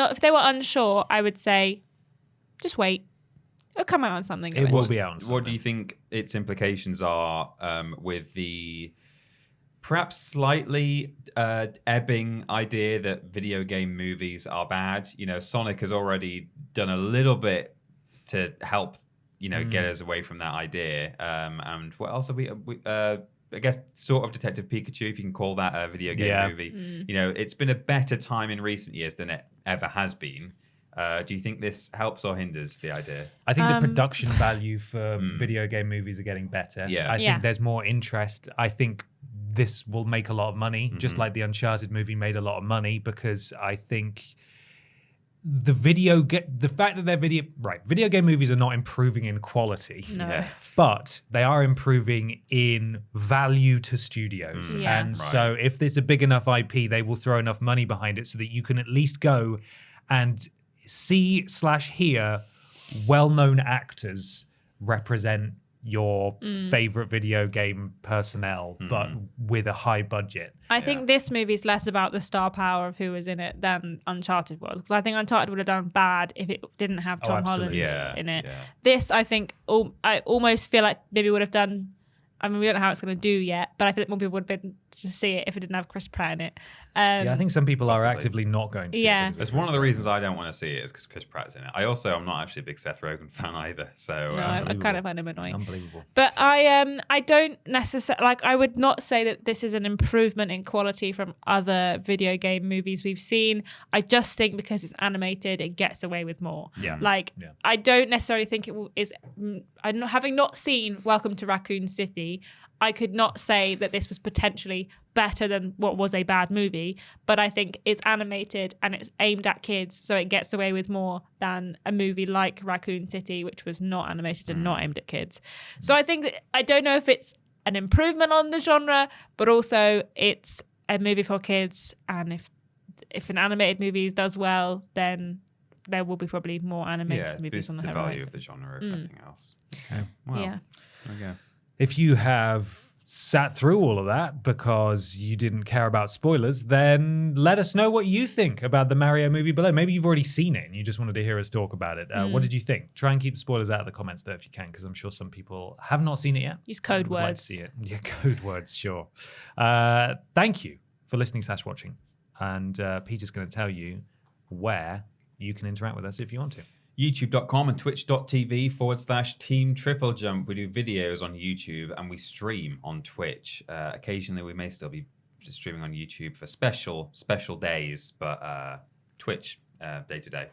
unsure, I would say, just wait. It'll come out on something. it will be out. On What do something. you think its implications are with the perhaps slightly ebbing idea that video game movies are bad? You know, Sonic has already done a little bit to help, get us away from that idea. And what else have we I guess sort of Detective Pikachu, if you can call that a video game movie. You know, it's been a better time in recent years than it ever has been. Do you think this helps or hinders the idea? I think the production value for video game movies are getting better. Yeah. I think there's more interest. I think this will make a lot of money, just like the Uncharted movie made a lot of money, because I think the fact that video game movies are not improving in quality, No. but they are improving in value to studios. Yeah. And so if there's a big enough IP, they will throw enough money behind it so that you can at least go and see/hear well-known actors represent your favorite video game personnel, but with a high budget. I think this movie's less about the star power of who was in it than Uncharted was, because I think Uncharted would have done bad if it didn't have Tom Holland absolutely. in it. Yeah. This, I think, I almost feel like maybe would have done. I mean, we don't know how it's going to do yet, but I feel like more people would have been to see it if it didn't have Chris Pratt in it. Yeah, I think some people are Possibly. actively not going to see Yeah. it. That's one of the reasons I don't want to see it, is because Chris Pratt's in it. I'm not actually a big Seth Rogen fan either. So No, I kind of find him annoying. Unbelievable. But I don't necessarily I would not say that this is an improvement in quality from other video game movies we've seen. I just think because it's animated, it gets away with more. Yeah. Yeah. I don't necessarily think having not seen Welcome to Raccoon City, I could not say that this was potentially better than what was a bad movie, but I think it's animated and it's aimed at kids, so it gets away with more than a movie like Raccoon City, which was not animated and not aimed at kids. So I think I don't know if it's an improvement on the genre, but also it's a movie for kids, and if an animated movie does well, then there will be probably more animated movies on the value horizon. of the genre, if nothing else. Okay. Well, Yeah. okay. If you have sat through all of that because you didn't care about spoilers, then let us know what you think about the Mario movie below. Maybe you've already seen it and you just wanted to hear us talk about it. What did you think? Try and keep spoilers out of the comments though if you can, because I'm sure some people have not seen it yet. Use code and would like to words. see it. Yeah, code words, sure. Thank you for listening/watching. And Peter's going to tell you where you can interact with us if you want to. YouTube.com and twitch.tv/Team TripleJump. We do videos on YouTube and we stream on Twitch. Occasionally, we may still be streaming on YouTube for special days, but Twitch day to day.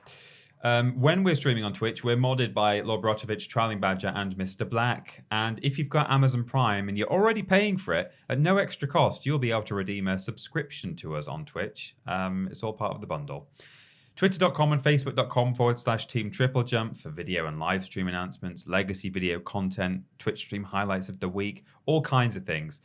When we're streaming on Twitch, we're modded by Lord Brotovich, Trialing Badger, and Mr. Black. And if you've got Amazon Prime and you're already paying for it at no extra cost, you'll be able to redeem a subscription to us on Twitch. It's all part of the bundle. Twitter.com and Facebook.com/Team TripleJump for video and live stream announcements, legacy video content, Twitch stream highlights of the week, all kinds of things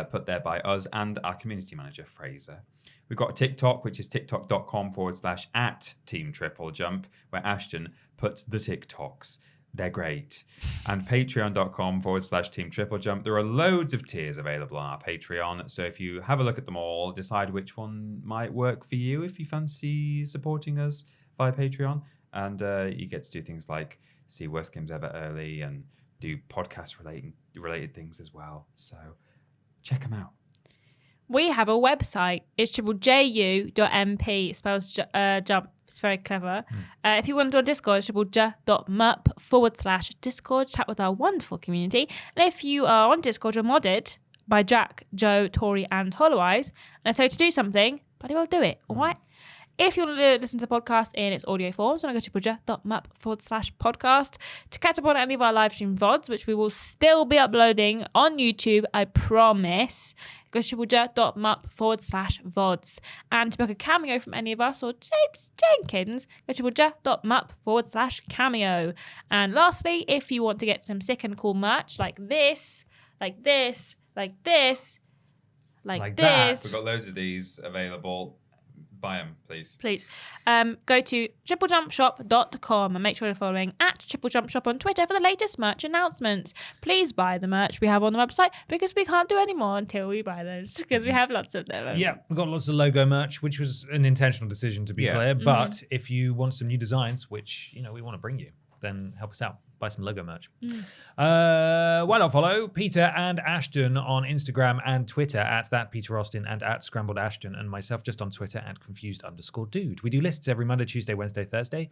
put there by us and our community manager, Fraser. We've got a TikTok, which is TikTok.com/@Team TripleJump, where Ashton puts the TikToks. They're great. And patreon.com/Team TripleJump. There are loads of tiers available on our Patreon. So if you have a look at them all, decide which one might work for you if you fancy supporting us via Patreon. And you get to do things like see Worst Games Ever early and do podcast related things as well. So check them out. We have a website. It's triplejU.mp. It spells jump. It's very clever. If you want to join Discord, it's triplej.mup/Discord. Chat with our wonderful community. And if you are on Discord, you're modded by Jack, Joe, Tori, and Hollow Eyes. And so to do something, bloody well do it, all right? If you want to listen to the podcast in its audio form, so go to triplej.mup/podcast to catch up on any of our live stream VODs, which we will still be uploading on YouTube, I promise. Go to triplej.mup/VODs. And to book a cameo from any of us or James Jenkins, go to triplej.mup/cameo. And lastly, if you want to get some sick and cool merch like this, like this, like this, like this. We've got loads of these available. Buy them, please. Go to TripleJumpShop.com and make sure you're following at TripleJumpShop on Twitter for the latest merch announcements. Please buy the merch we have on the website because we can't do any more until we buy those because we have lots of them. Yeah, we've got lots of logo merch, which was an intentional decision to be clear. But if you want some new designs, which we want to bring you, then help us out. Buy some logo merch. Why not follow Peter and Ashton on Instagram and Twitter at that Peter Austin and at Scrambled Ashton, and myself just on Twitter at confused_dude. We do lists every Monday, Tuesday, Wednesday, Thursday.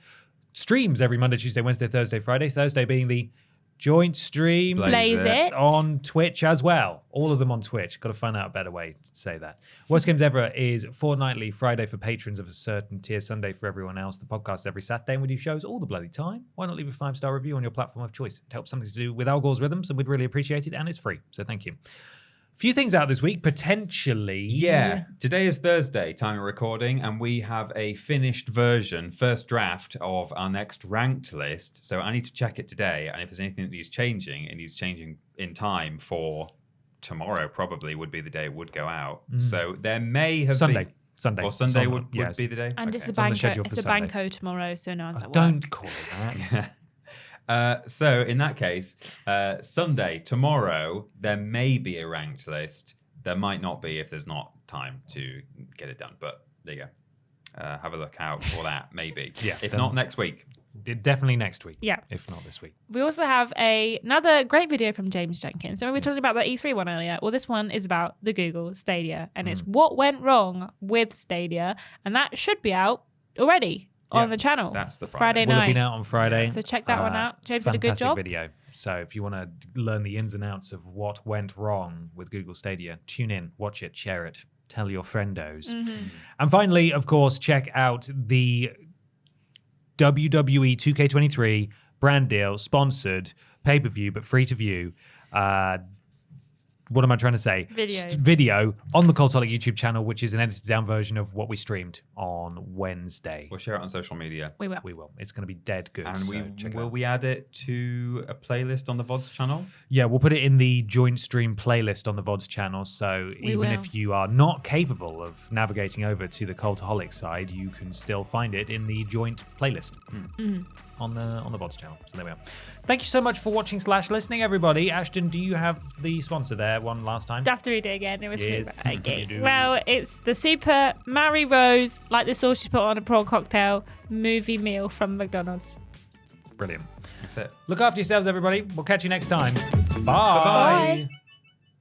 Streams every Monday, Tuesday, Wednesday, Thursday, Friday. Thursday being the joint stream Blaze it on Twitch as well. All of them on Twitch. Got to find out a better way to say that. Worst Games Ever is fortnightly, Friday for patrons of a certain tier, Sunday for everyone else. The podcast every Saturday, and we do shows all the bloody time. Why not leave a 5-star review on your platform of choice? It helps something to do with Algore's rhythms, and we'd really appreciate it, and it's free. So thank you. Few things out this week, potentially. Yeah. Today is Thursday, time of recording, and we have a finished version, first draft of our next ranked list. So I need to check it today, and if there's anything that needs changing, it needs changing in time for tomorrow, probably would be the day it would go out. So there may have Sunday. been... Sunday. Or Sunday would be the day? And Okay. it's a on the schedule banco. for It's a Sunday. banco tomorrow, so no one's at work. Don't call it that. So in that case, Sunday, tomorrow, there may be a ranked list. There might not be if there's not time to get it done. But there you go. Have a look out for that, maybe. Yeah, If then- not, next week. Definitely next week. Yeah. If not this week. We also have another great video from James Jenkins. So we were talking about that E3 one earlier. Well, this one is about the Google Stadia, and it's what went wrong with Stadia, and that should be out already on the channel. That's the Friday Will have night. been out on Friday. So check that one out. It's a James did a good fantastic job. video. So if you want to learn the ins and outs of what went wrong with Google Stadia, tune in, watch it, share it, tell your friendos. And finally, of course, check out the WWE 2K23 brand deal, sponsored, pay-per-view, but free to view. What am I trying to say? Video on the Cultaholic YouTube channel, which is an edited down version of what we streamed on Wednesday. We'll share it on social media. We will. We will. It's going to be dead good. And so check it out. will we add it to a playlist on the VODs channel? Yeah, we'll put it in the joint stream playlist on the VODs channel. So even will. if you are not capable of navigating over to the Cultaholic side, you can still find it in the joint playlist on the VODs channel. So there we are. Thank you so much for watching / listening, everybody. Ashton, do you have the sponsor there one last time? Do I have to read it again? It was Yes, really you bad. do. Well, it's the Super Mary Rose, like the sauce you put on a prawn cocktail, movie meal from McDonald's. Brilliant. That's it. Look after yourselves, everybody. We'll catch you next time. Bye. Bye.